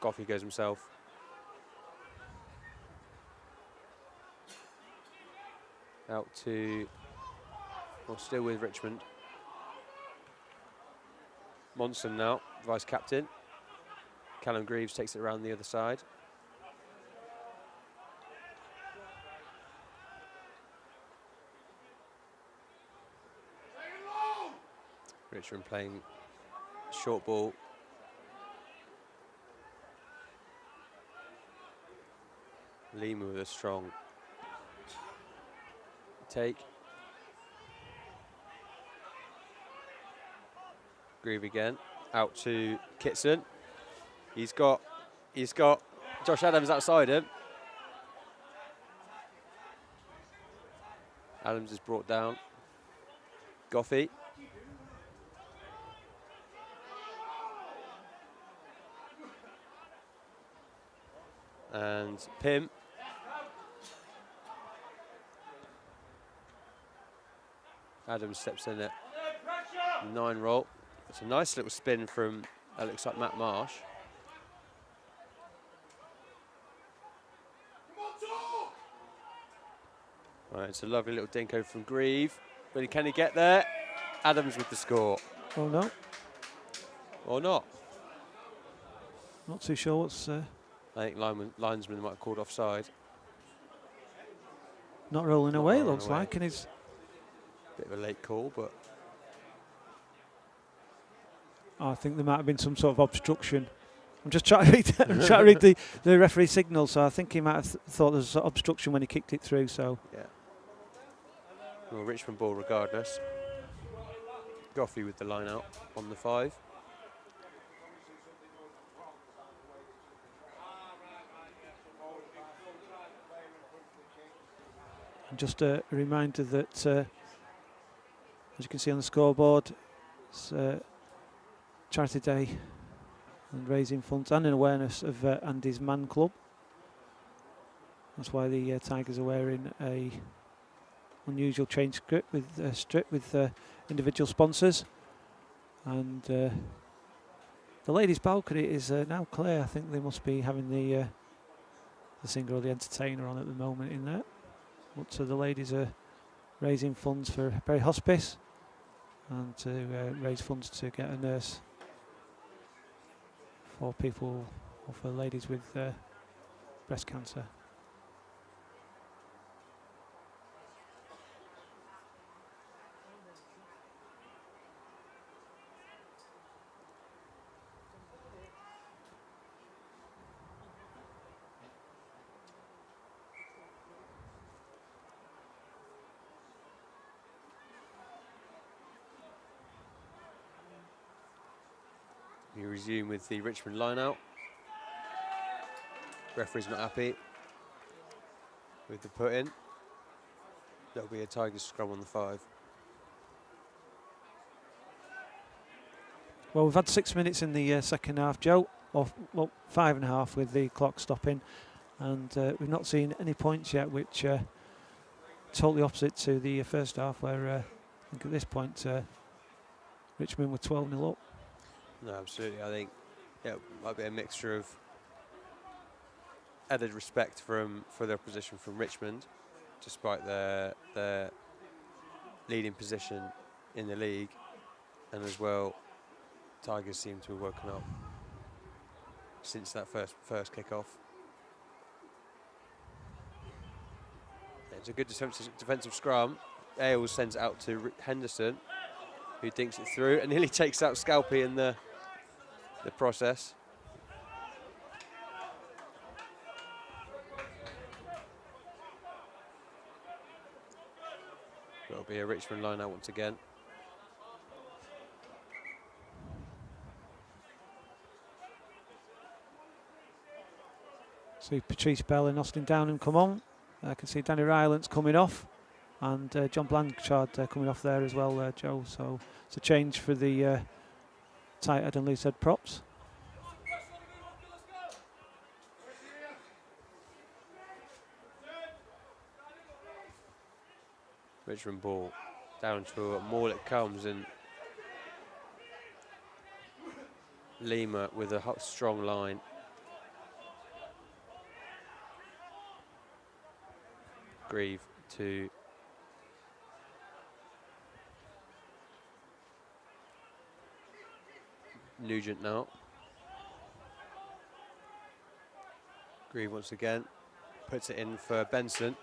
Goffey goes himself. Out to, well, still with Richmond. Monson now, vice captain. Callum Greaves takes it around the other side. Richmond playing short ball. Lima with a strong take. Grieve again, out to Kitson. He's got Josh Adams outside him. Adams is brought down. Goffey. And Pim. Adams steps in at 9 roll. It's a nice little spin from, that looks like Matt Marsh. Right, it's a lovely little dinko from Grieve. But can he get there? Adams with the score. Oh no. Or not. Not too sure what's... I think linesman might have called offside. Not rolling away, looks like, and he's... Bit of a late call, but... I think there might have been some sort of obstruction. I'm just trying to read, trying to read the referee signal, so I think he might have thought there was obstruction when he kicked it through, so... Yeah. Well, Richmond ball regardless. Goffey with the line out on the 5. And just a reminder that, as you can see on the scoreboard, it's Charity Day and raising funds and in awareness of Andy's Man Club. That's why the Tigers are wearing a unusual change strip with individual sponsors. And the ladies' balcony is now clear. I think they must be having the singer or the entertainer on at the moment in there. But the ladies are raising funds for Berry Hospice and to raise funds to get a nurse for people or for ladies with breast cancer. We resume with the Richmond line out. Referee's not happy with the put in. There'll be a Tigers scrum on the 5. Well, we've had 6 minutes in the second half, Joe, or well, 5.5 with the clock stopping, and we've not seen any points yet, which totally opposite to the first half, where I think at this point Richmond were 12-0 up. No, absolutely. I think it might be a mixture of added respect for their opposition from Richmond, despite their leading position in the league, and as well, Tigers seem to have woken up since that first kick-off. It's a good defensive scrum. Ailes sends it out to Henderson, who dinks it through and nearly takes out Scalpy in the process. It'll be a Richmond line out once again. See Patrice Bell and Austin Downham come on. I can see Danny Rylance coming off, and John Blanchard coming off there as well, Joe. So it's a change for the tight head and loose head props. Richmond ball down to Maul it comes, and Lima with a strong line. Grieve to Nugent now. Grieve once again puts it in for Benson.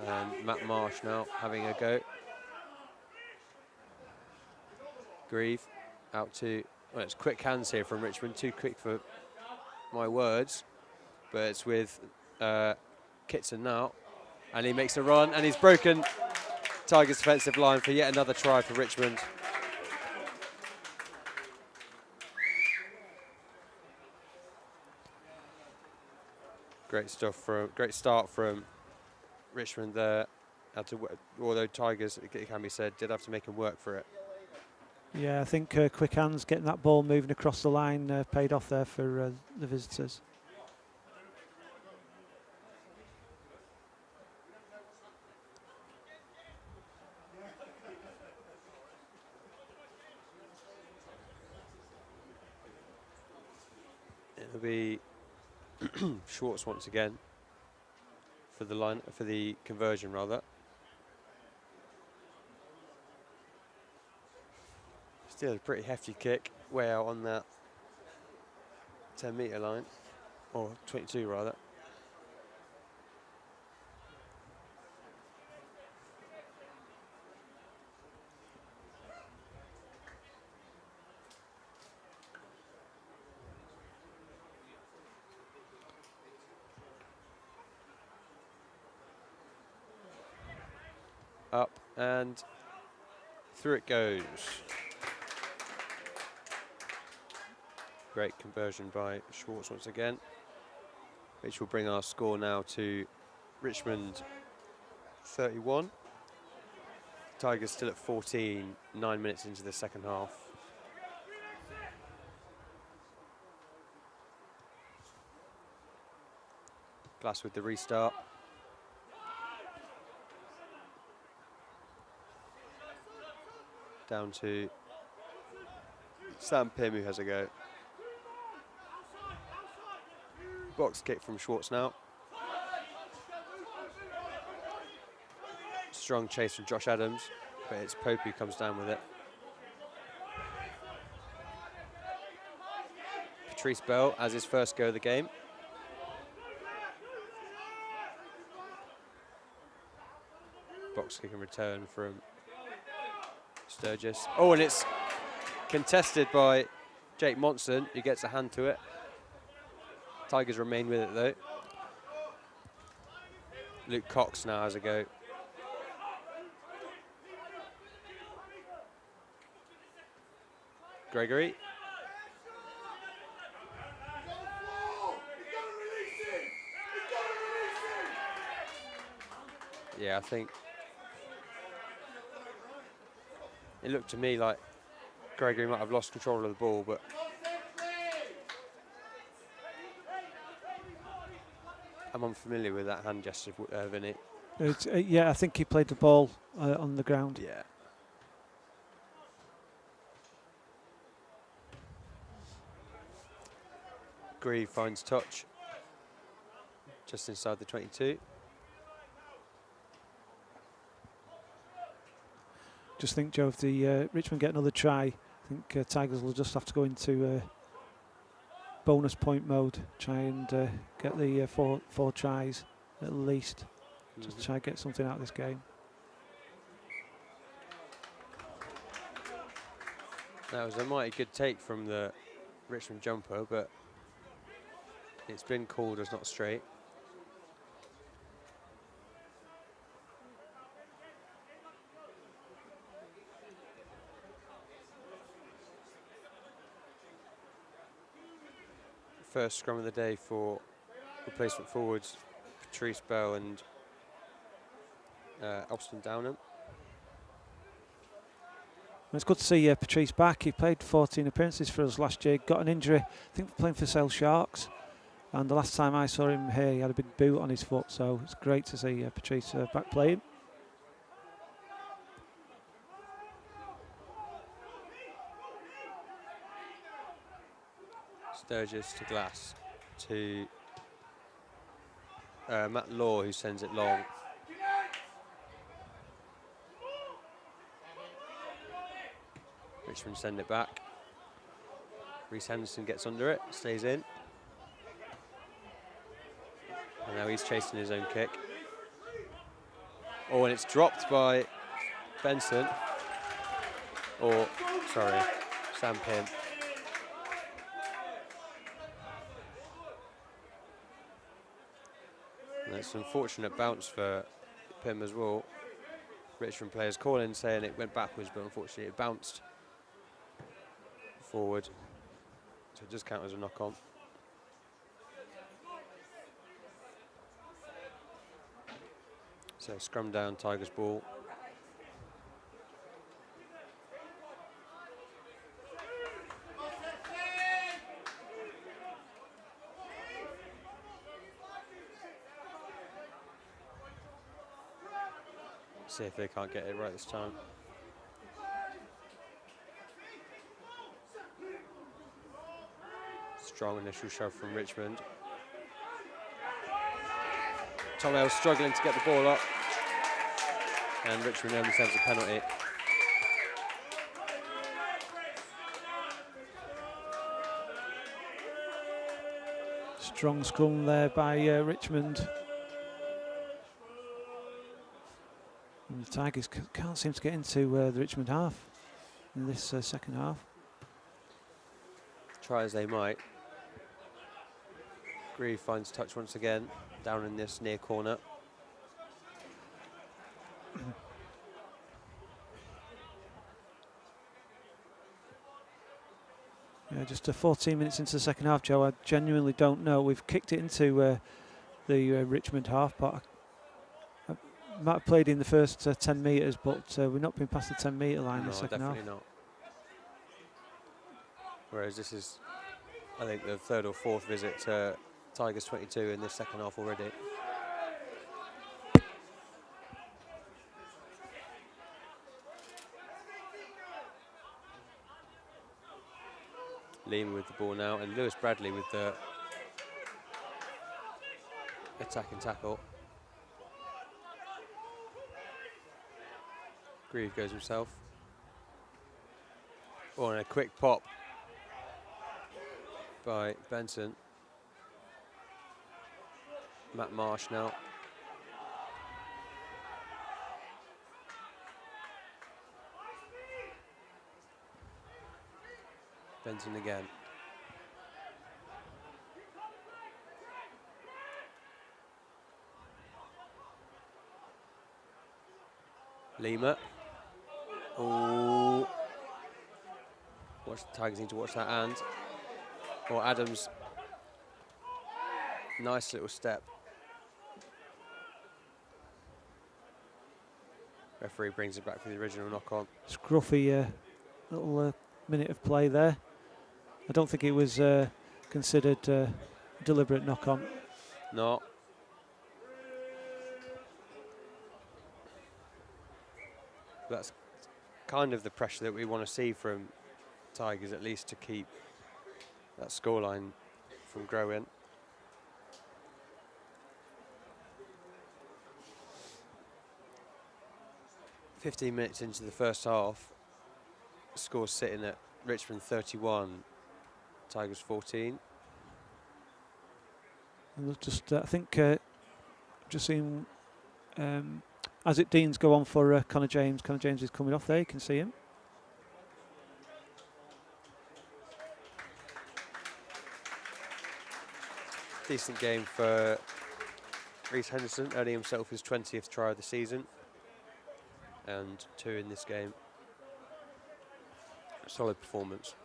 And Matt Marsh now having a go. Grieve out to, well, it's quick hands here from Richmond, too quick for my words, but it's with Kitson now, and he makes a run, and he's broken Tigers defensive line for yet another try for Richmond. Great start from Richmond there. Although Tigers, it can be said, did have to make him work for it. Yeah, I think quick hands, getting that ball moving across the line paid off there for the visitors. It'll be Schwartz once again for the conversion rather. Still a pretty hefty kick, way out on that 10-metre line, or 22 rather. Up and through it goes. Great conversion by Schwartz once again, which will bring our score now to Richmond 31. Tigers still at 14, 9 minutes into the second half. Glass with the restart. Down to Sam Pym, who has a go. Box kick from Schwartz now. Strong chase from Josh Adams, but it's Pope who comes down with it. Patrice Bell as his first go of the game. Box kick and return from Sturgis. Oh, and it's contested by Jake Monson, who gets a hand to it. Tigers remain with it though. Luke Cox now has a go. Gregory. Yeah, I think it looked to me like Gregory might have lost control of the ball, but I'm unfamiliar with that hand gesture of Vinny. Yeah, I think he played the ball on the ground. Yeah. Grieve finds touch just inside the 22. Just think, Joe, if the Richmond get another try, I think Tigers will just have to go into bonus point mode, try and get the four tries at least, just to try and get something out of this game. That was a mighty good take from the Richmond jumper, but it's been called as not straight. First scrum of the day for replacement forwards, Patrice Bell and Austin Downham. It's good to see Patrice back. He played 14 appearances for us last year, got an injury, I think playing for Sale Sharks. And the last time I saw him here, he had a big boot on his foot, so it's great to see Patrice back playing. Sturgis to Glass to Matt Law, who sends it long. Richmond send it back. Reece Henderson gets under it, stays in. And now he's chasing his own kick. Oh, and it's dropped by Benson. Or, sorry, Sam Pym. And it's an unfortunate bounce for Pym as well. Richmond players calling, saying it went backwards, but unfortunately it bounced forward. So it does count as a knock-on. So scrum down, Tigers ball. See if they can't get it right this time. Strong initial shove from Richmond. Tom L struggling to get the ball up. And Richmond only sends a penalty. Strong scrum there by Richmond. And the Tigers can't seem to get into the Richmond half in this second half. Try as they might. Grieve finds touch once again, down in this near corner. Yeah, just 14 minutes into the second half, Joe. I genuinely don't know. We've kicked it into the Richmond half, but I might have played in the first 10 metres, but we've not been past the 10-metre line in the second half. Definitely not. Whereas this is, I think, the third or fourth visit to Tigers 22 in this second half already. Lima with the ball now, and Lewis Bradley with the attacking tackle. Grieve goes himself. Oh, and a quick pop by Benson. Matt Marsh now. Benson again. Lima. Oh. Watch the Tigers need to watch that hand. Or Adams. Nice little step. Referee brings it back for the original knock-on. Scruffy little minute of play there. I don't think it was considered deliberate knock-on. No. That's kind of the pressure that we want to see from Tigers, at least to keep that scoreline from growing. "15 minutes into the first half, score sitting at Richmond 31, Tigers 14. And just, I think, just seen as it Deans go on for Connor James. Connor James is coming off there. You can see him. Decent game for Reece Henderson, earning himself his 20th try of the season, and 2 in this game. Solid performance.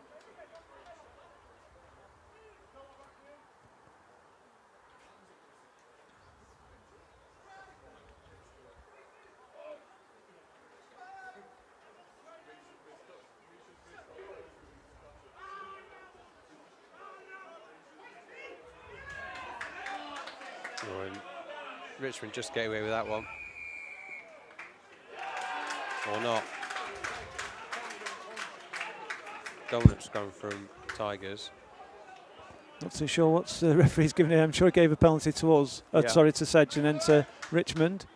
Oh, and Richmond just get away with that one. Or not. Dominant scrum from Tigers. Not too sure what the referee's giving it. I'm sure he gave a penalty to us. Yeah. Sorry, to Sedge, and then to Richmond.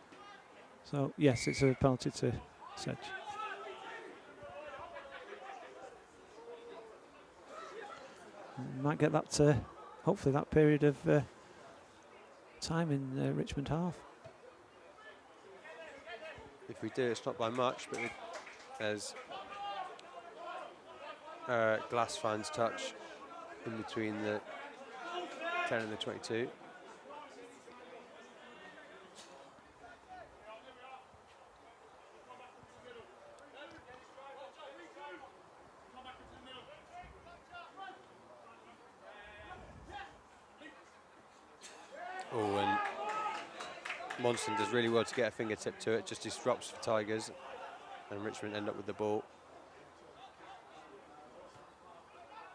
So, yes, it's a penalty to Sedge. Might get that, hopefully, that period of time in Richmond half. If we do, it's not by much, but there's Glass finds touch in between the 10 and the 22. Monson does really well to get a fingertip to it, just disrupts for Tigers, and Richmond end up with the ball.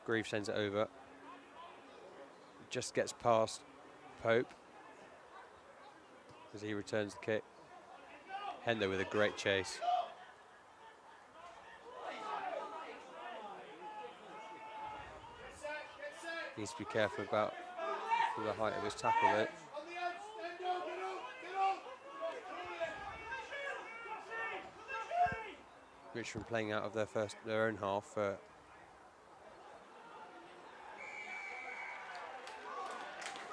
Grieve sends it over. Just gets past Pope as he returns the kick. Hendo with a great chase. Needs to be careful about the height of his tackle though. Richmond playing out of their own half for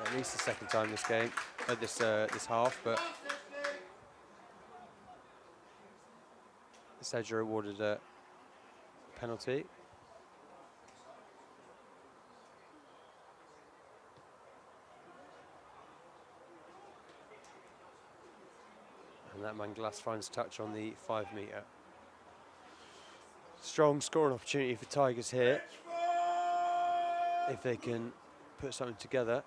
at least the second time this game, this half, but Sedgley awarded a penalty. And that man Glass finds touch on the 5 metre. Strong scoring opportunity for Tigers here, if they can put something together.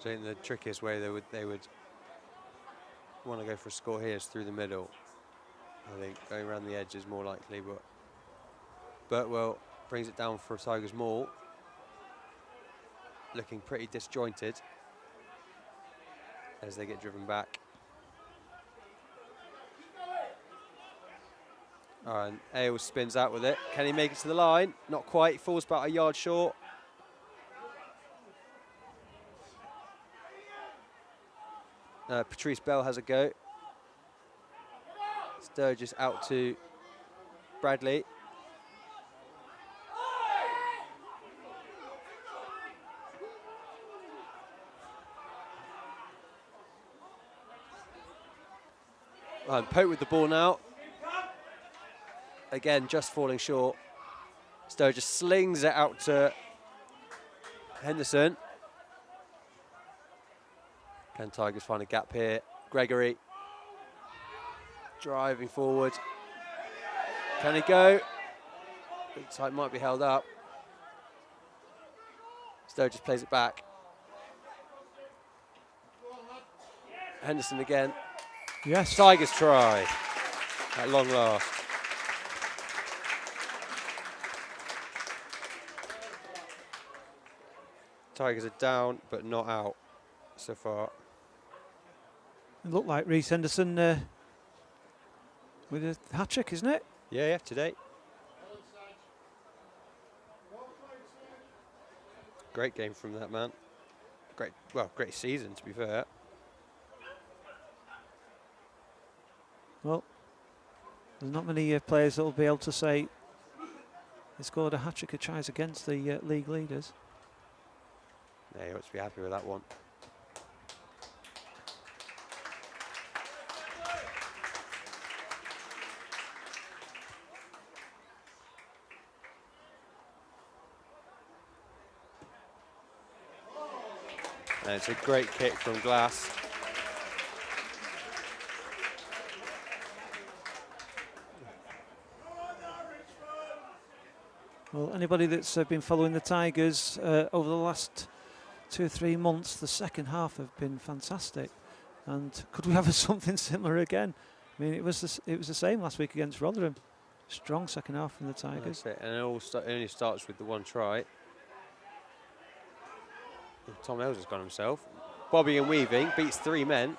So I think the trickiest way they would want to go for a score here is through the middle. I think going around the edge is more likely, but Burtwell brings it down for Tigers maul. Looking pretty disjointed as they get driven back. And Ailes spins out with it. Can he make it to the line? Not quite. He falls about a yard short. Patrice Bell has a go. Sturgis out to Bradley. And Pope with the ball now. Again, just falling short. Sturgis slings it out to Henderson. Can Tigers find a gap here? Gregory driving forward. Can he go? Looks like might be held up. Sturgis plays it back. Henderson again. Yes. Tigers try at long last. Tigers are down, but not out so far. It looked like Reece Henderson with a hat-trick, isn't it? Yeah, today. Great game from that man. Great season, to be fair. Well, there's not many players that will be able to say they scored a hat-trick of tries against the league leaders. Yeah, you ought to be happy with that one. And it's a great kick from Glass. Well, anybody that's been following the Tigers over the last 2 or 3 months, the second half have been fantastic. And could we have something similar again? I mean, it was the same last week against Rotherham. Strong second half from the Tigers. That's it. And it only starts with the one try. Tom Ells has gone himself. Bobbing and weaving, beats 3 men.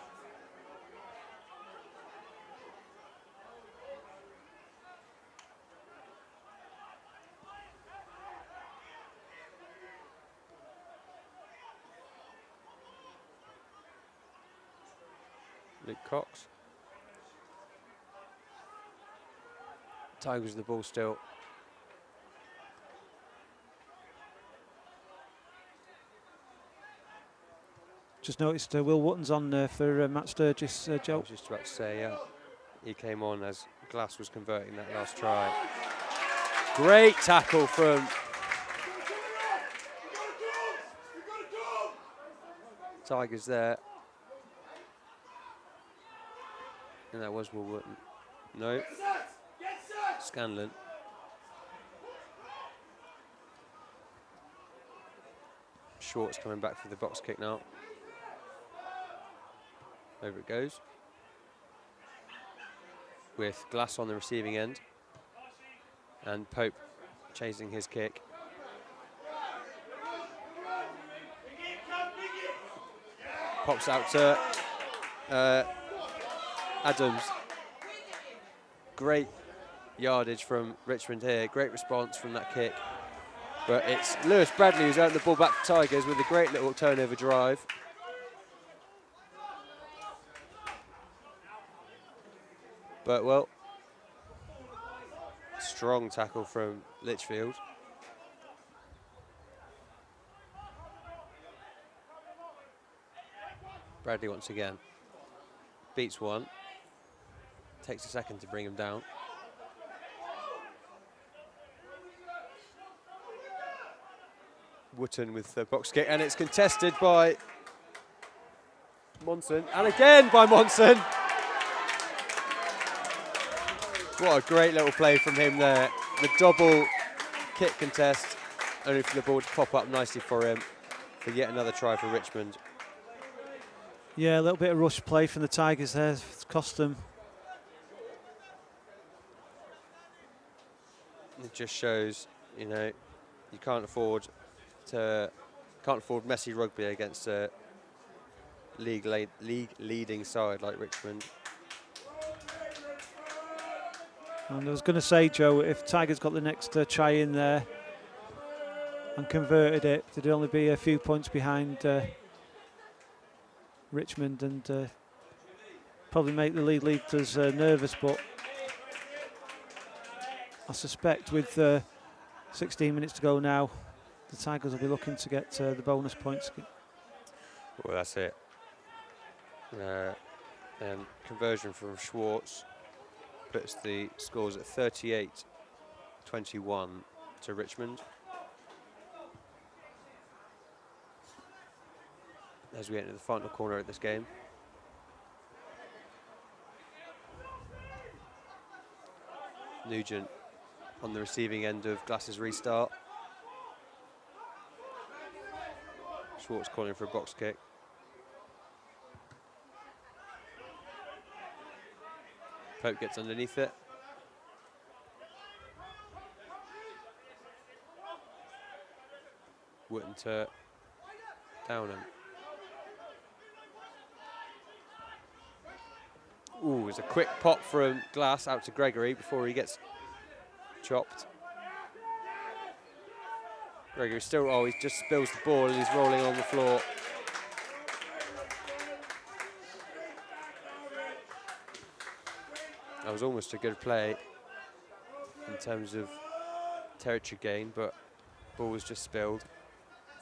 Luke Cox. Tigers with the ball still. Just noticed Will Wotton's on for Matt Sturgis, Joe. I was just about to say, yeah. He came on as Glass was converting that last try. Great tackle from Tigers there. And that was Will Wotton. No. Scanlon. Schwartz coming back for the box kick now. Over it goes. With Glass on the receiving end. And Pope chasing his kick. Pops out to Adams. Great yardage from Richmond here. Great response from that kick. But it's Lewis Bradley who's earned the ball back to Tigers with a great little turnover drive. But, well, strong tackle from Litchfield. Bradley once again beats one. Takes a second to bring him down. Wootton with the box kick, and it's contested by Monson, and again by Monson. What a great little play from him there. The double kick contest, only for the ball to pop up nicely for him for yet another try for Richmond. Yeah, a little bit of rush play from the Tigers there. It's cost them. It just shows, you know, you can't afford messy rugby against a league leading side like Richmond. And I was going to say, Joe, if Tigers got the next try in there and converted it, there'd only be a few points behind Richmond, and probably make the lead leaders nervous. But I suspect with 16 minutes to go now, the Tigers will be looking to get the bonus points. Well, that's it. And conversion from Schwartz puts the scores at 38-21 to Richmond. As we enter the final corner of this game. Nugent on the receiving end of Glass's restart. Schwartz calling for a box kick. Pope gets underneath it. Wootton to Downham. Ooh, it's a quick pop from Glass out to Gregory before he gets chopped. Gregory still, he just spills the ball and he's rolling on the floor. That was almost a good play in terms of territory gain, but ball was just spilled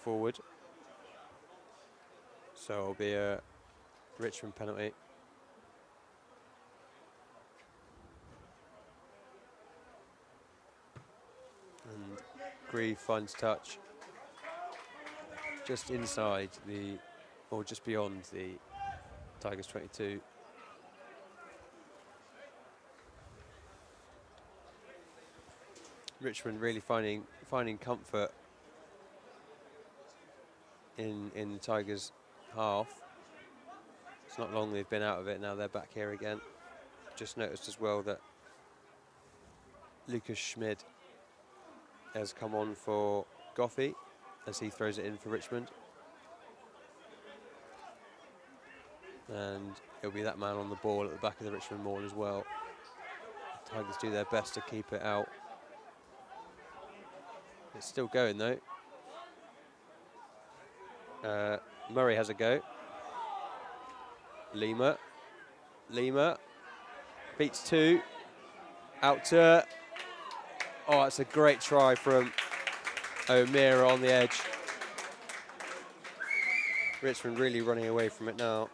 forward. So it'll be a Richmond penalty. And Grieve finds touch just inside or just beyond the Tigers 22. Richmond really finding comfort in the Tigers' half. It's not long they've been out of it, now they're back here again. Just noticed as well that Lucas Schmid has come on for Goffey as he throws it in for Richmond. And it'll be that man on the ball at the back of the Richmond maul as well. The Tigers do their best to keep it out. It's still going though. Murray has a go. Lima beats two. Out to, it's a great try from O'Meara on the edge. Richmond really running away from it now.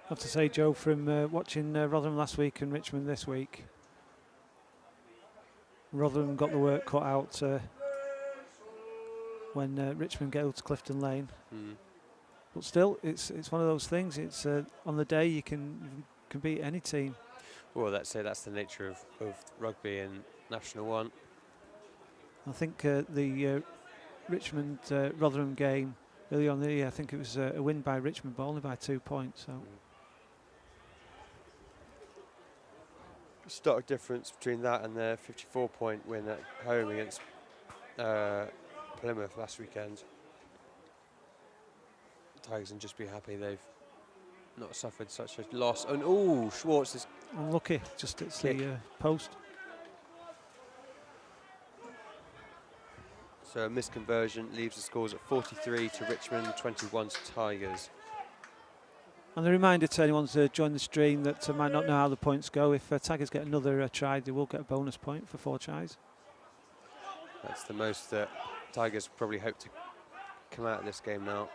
I have to say, Joe, from watching Rotherham last week and Richmond this week, Rotherham got the work cut out when Richmond go to Clifton Lane. But still, it's one of those things. It's on the day you can beat any team. Well, that's the nature of rugby in National 1. I think the Richmond Rotherham game early on in the year, I think it was a win by Richmond, but only by 2 points. So. Stark difference between that and the 54-point win at home against Plymouth last weekend. Tigers can just be happy they've not suffered such a loss. And Schwartz is unlucky, just at the post. So a misconversion leaves the scores at 43 to Richmond, 21 to Tigers. And a reminder to anyone to join the stream that might not know how the points go. If Tigers get another try, they will get a bonus point for 4 tries. That's the most that Tigers probably hope to come out of this game now.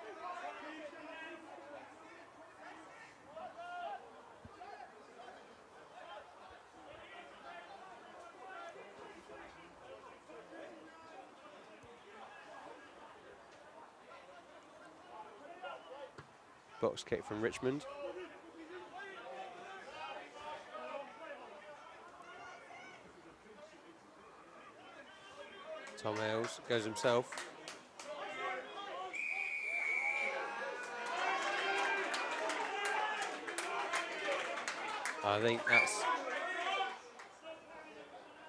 Box kick from Richmond. Tom Ailes goes himself. I think that's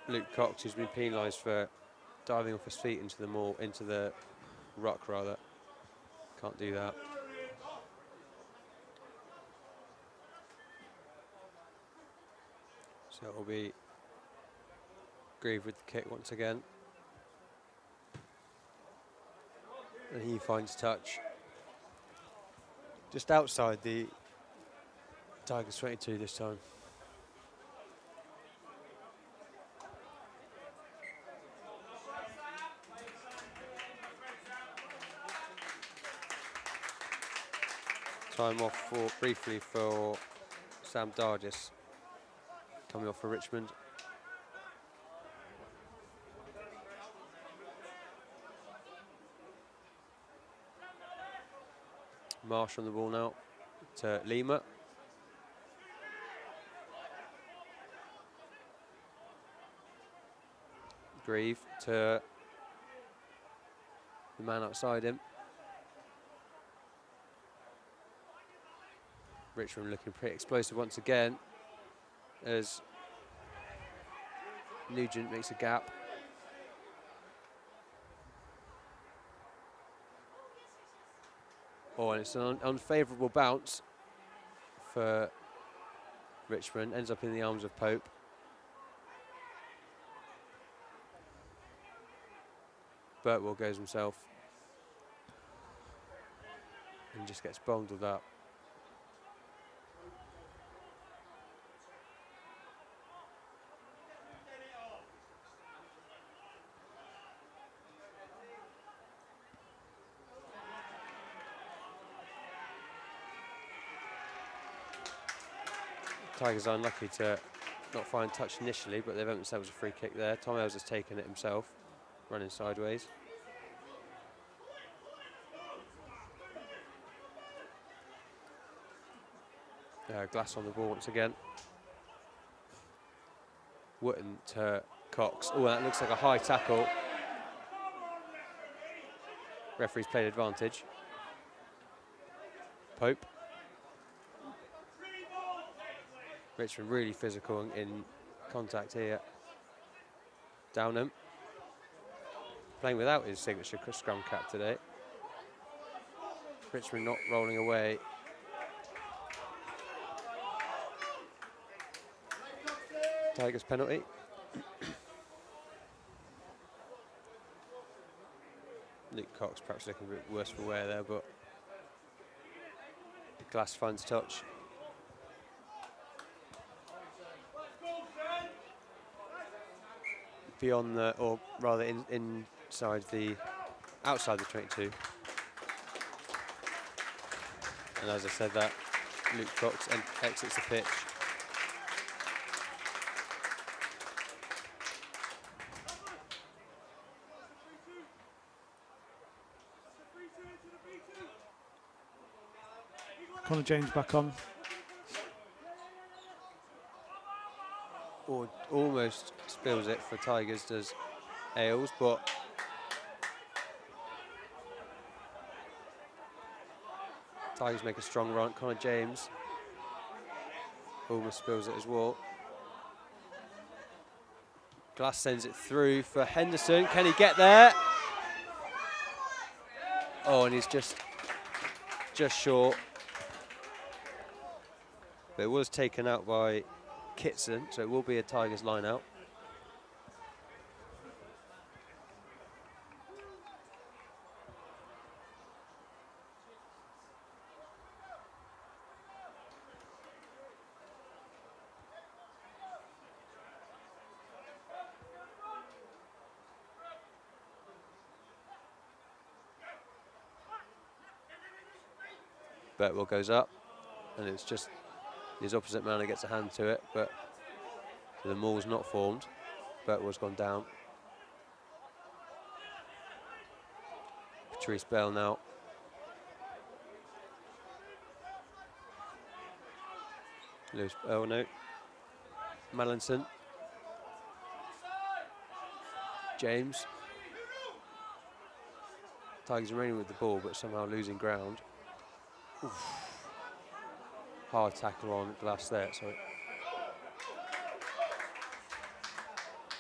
Luke Cox, who's been penalised for diving off his feet into the ruck rather. Can't do that. So it will be Grieve with the kick once again. And he finds touch just outside the Tigers 22 this time. Time off briefly for Sam Dargis. Coming off for Richmond. Marsh on the ball now to Lima. Grieve to the man outside him. Richmond looking pretty explosive once again as Nugent makes a gap. Oh, and it's an unfavourable bounce for Richmond. Ends up in the arms of Pope. Birtwell goes himself and just gets bundled up. Tigers are unlucky to not find touch initially, but they've earned themselves a free kick there. Tom Ailes has taken it himself, running sideways. Glass on the ball once again. Wotton to Cox. Oh, that looks like a high tackle. Referee's played advantage. Pope. Richmond really physical in contact here. Downham. Playing without his signature scrum cap today. Richmond not rolling away. Tigers penalty. Luke Cox perhaps looking a bit worse for wear there, but Glass finds touch. Beyond the, or rather outside the 22. And as I said that, Luke Cox exits the pitch. Connor James back on. Or almost spills it for Tigers, does Ailes, but Tigers make a strong run. Connor James almost spills it as well. Glass sends it through for Henderson. Can he get there? Oh, and he's just short. But it was taken out by Kitson, so it will be a Tigers line out. Birtwell goes up, and it's just his opposite man who gets a hand to it, but the maul's not formed. Birtwell's gone down. Patrice Bell now. Lewis, oh no. Mallinson. James. Tigers remaining with the ball, but somehow losing ground. Oof. Hard tackle on Glass there, sorry.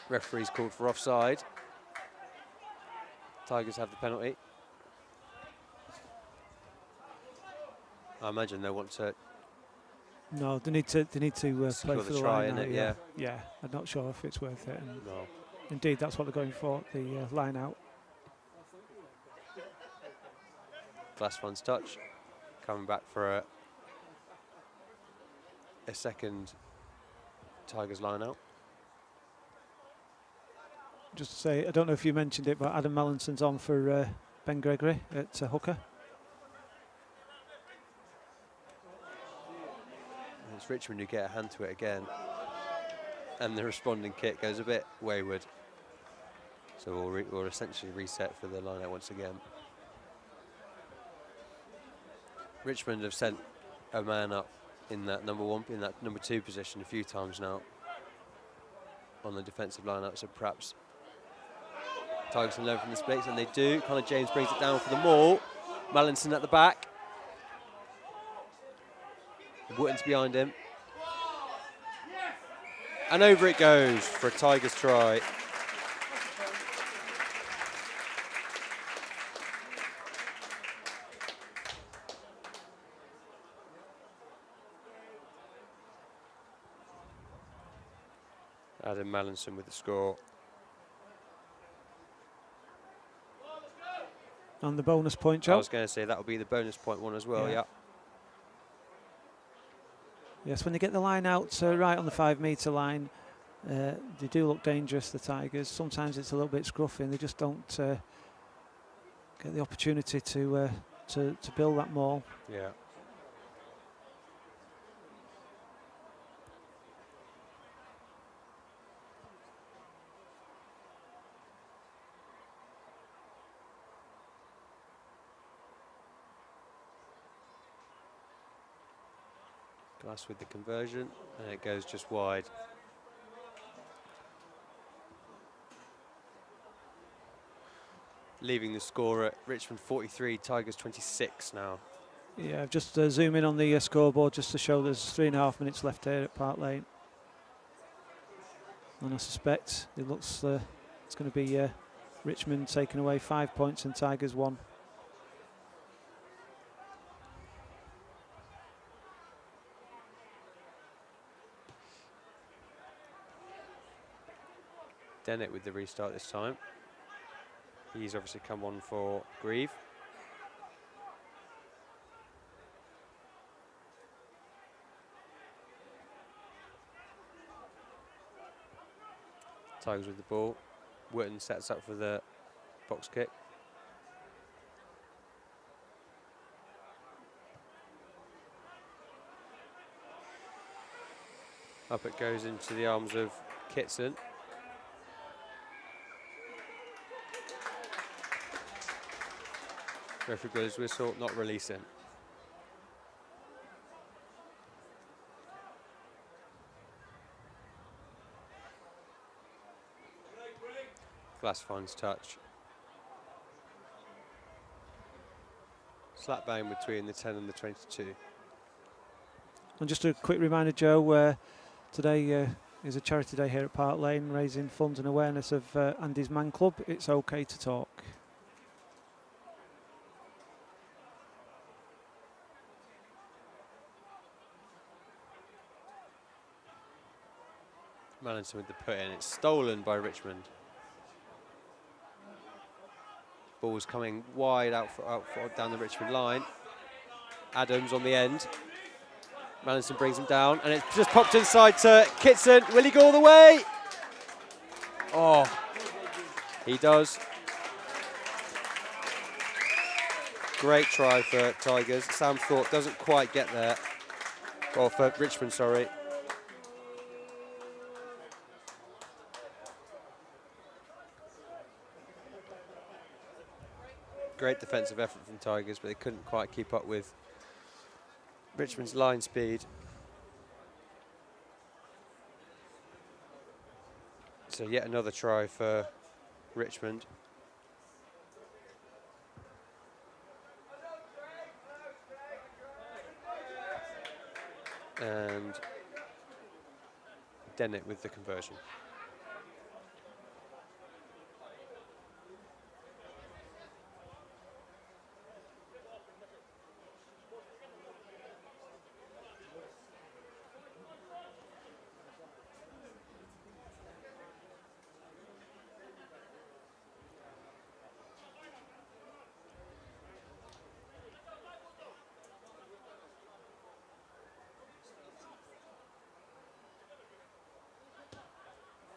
Referee's called for offside. Tigers have the penalty. I imagine they want to. No, they need to play for the try, line out. innit? Yeah. Yeah, I'm not sure if it's worth it. And No. indeed, that's what they're going for, the line out. Glass one's touch. Coming back for a second Tigers line out. Just to say, I don't know if you mentioned it, but Adam Mallinson's on for Ben Gregory at hooker. And it's Richmond who get a hand to it again. And the responding kick goes a bit wayward. So we'll essentially reset for the line out once again. Richmond have sent a man up in that number 2 position a few times now on the defensive line out, so perhaps Tigers can learn from the mistakes, and they do. Connor James brings it down for the maul. Mallinson at the back. Wooten's behind him. And over it goes for a Tigers try. Adam Mallinson with the score. And the bonus point, Joe. I was going to say that'll be the bonus point one as well, yeah. Yes, when they get the line out right on the 5 metre line, they do look dangerous, the Tigers. Sometimes it's a little bit scruffy and they just don't get the opportunity to build that maul. Yeah. Glass with the conversion, and it goes just wide. Leaving the score at Richmond 43, Tigers 26 now. Yeah, just zoom in on the scoreboard just to show there's 3.5 minutes left here at Park Lane. And I suspect it looks it's going to be Richmond taking away 5 points and Tigers 1. Dennett with the restart this time. He's obviously come on for Grieve. Tigers with the ball. Wooten sets up for the box kick. Up it goes into the arms of Kitson. Referee blows whistle, not releasing. Glass finds touch. Slap bang between the 10 and the 22. And just a quick reminder, Joe, today is a charity day here at Park Lane, raising funds and awareness of Andy's Man Club. It's okay to talk. Mallinson with the put in. It's stolen by Richmond. Ball's coming wide out down the Richmond line. Adams on the end. Mallinson brings him down, and it's just popped inside to Kitson. Will he go all the way? Oh, he does. Great try for Tigers. Sam Thorpe doesn't quite get there. Well, for Richmond, sorry. Great defensive effort from Tigers, but they couldn't quite keep up with Richmond's line speed. So yet another try for Richmond. And Dennett with the conversion.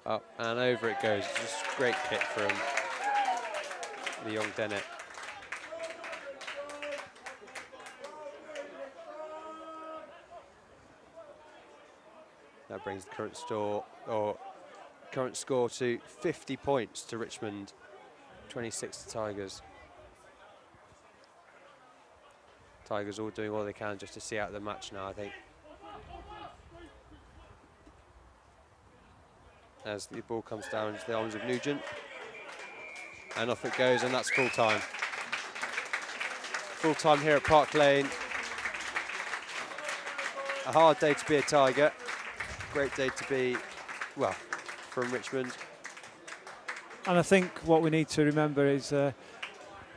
Up and over it goes. Just a great kick from the young Dennett. That brings the current score to 50 points to Richmond, 26 to Tigers. Tigers all doing all they can just to see out the match now, I think. As the ball comes down into the arms of Nugent. And off it goes, and that's full time. Full time here at Park Lane. A hard day to be a Tiger. Great day to be, well, from Richmond. And I think what we need to remember is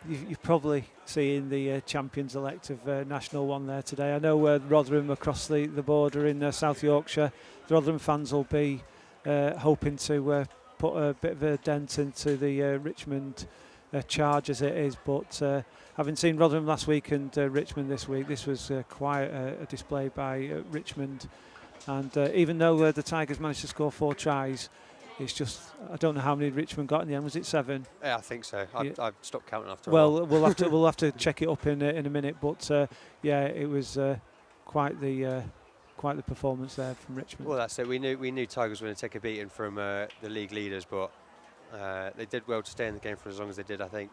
you've probably seen the champions-elect of National 1 there today. I know Rotherham across the border in South Yorkshire. The Rotherham fans will be hoping to put a bit of a dent into the Richmond charge as it is, but having seen Rotherham last week and Richmond this week, this was quite a display by Richmond. And even though the Tigers managed to score 4 tries, it's just, I don't know how many Richmond got in the end. Was it 7? Yeah, I think so. I've stopped counting after. Well, we'll have to check it up in a minute. But yeah, it was quite the performance there from Richmond. Well, that's it. We knew Tigers were going to take a beating from the league leaders, but they did well to stay in the game for as long as they did, I think.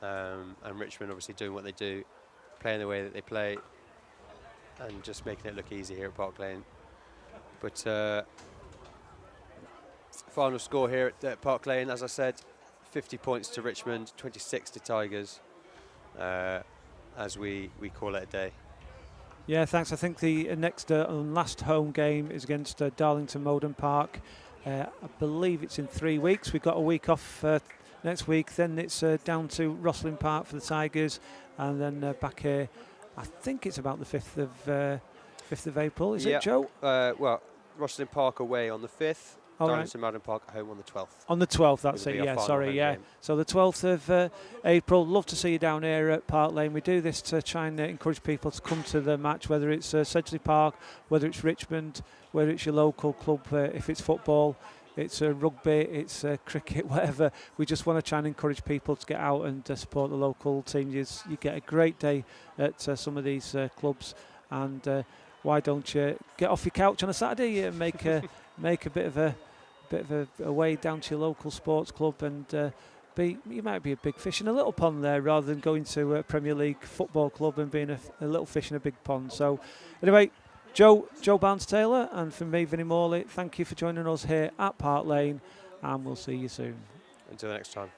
And Richmond obviously doing what they do, playing the way that they play, and just making it look easy here at Park Lane. But final score here at Park Lane, as I said, 50 points to Richmond, 26 to Tigers, as we call it a day. Yeah, thanks. I think the next and last home game is against Darlington Moden Park. I believe it's in 3 weeks. We've got a week off next week. Then it's down to Rosslyn Park for the Tigers, and then back here. I think it's about the 5th of April. Is it, Joe? Well, Rosslyn Park away on the 5th. Darlington Moden Park at home on the 12th. On the 12th, that's it, yeah, sorry, yeah. Game. So the 12th of April, love to see you down here at Park Lane. We do this to try and encourage people to come to the match, whether it's Sedgley Park, whether it's Richmond, whether it's your local club, if it's football, it's rugby, it's cricket, whatever. We just want to try and encourage people to get out and support the local teams. You get a great day at some of these clubs, and why don't you get off your couch on a Saturday and make a bit of a way down to your local sports club, and you might be a big fish in a little pond there, rather than going to a Premier League football club and being a little fish in a big pond. So anyway, Joe Barnes-Taylor, and from me, Vinnie Morley, thank you for joining us here at Park Lane, and we'll see you soon. Until the next time.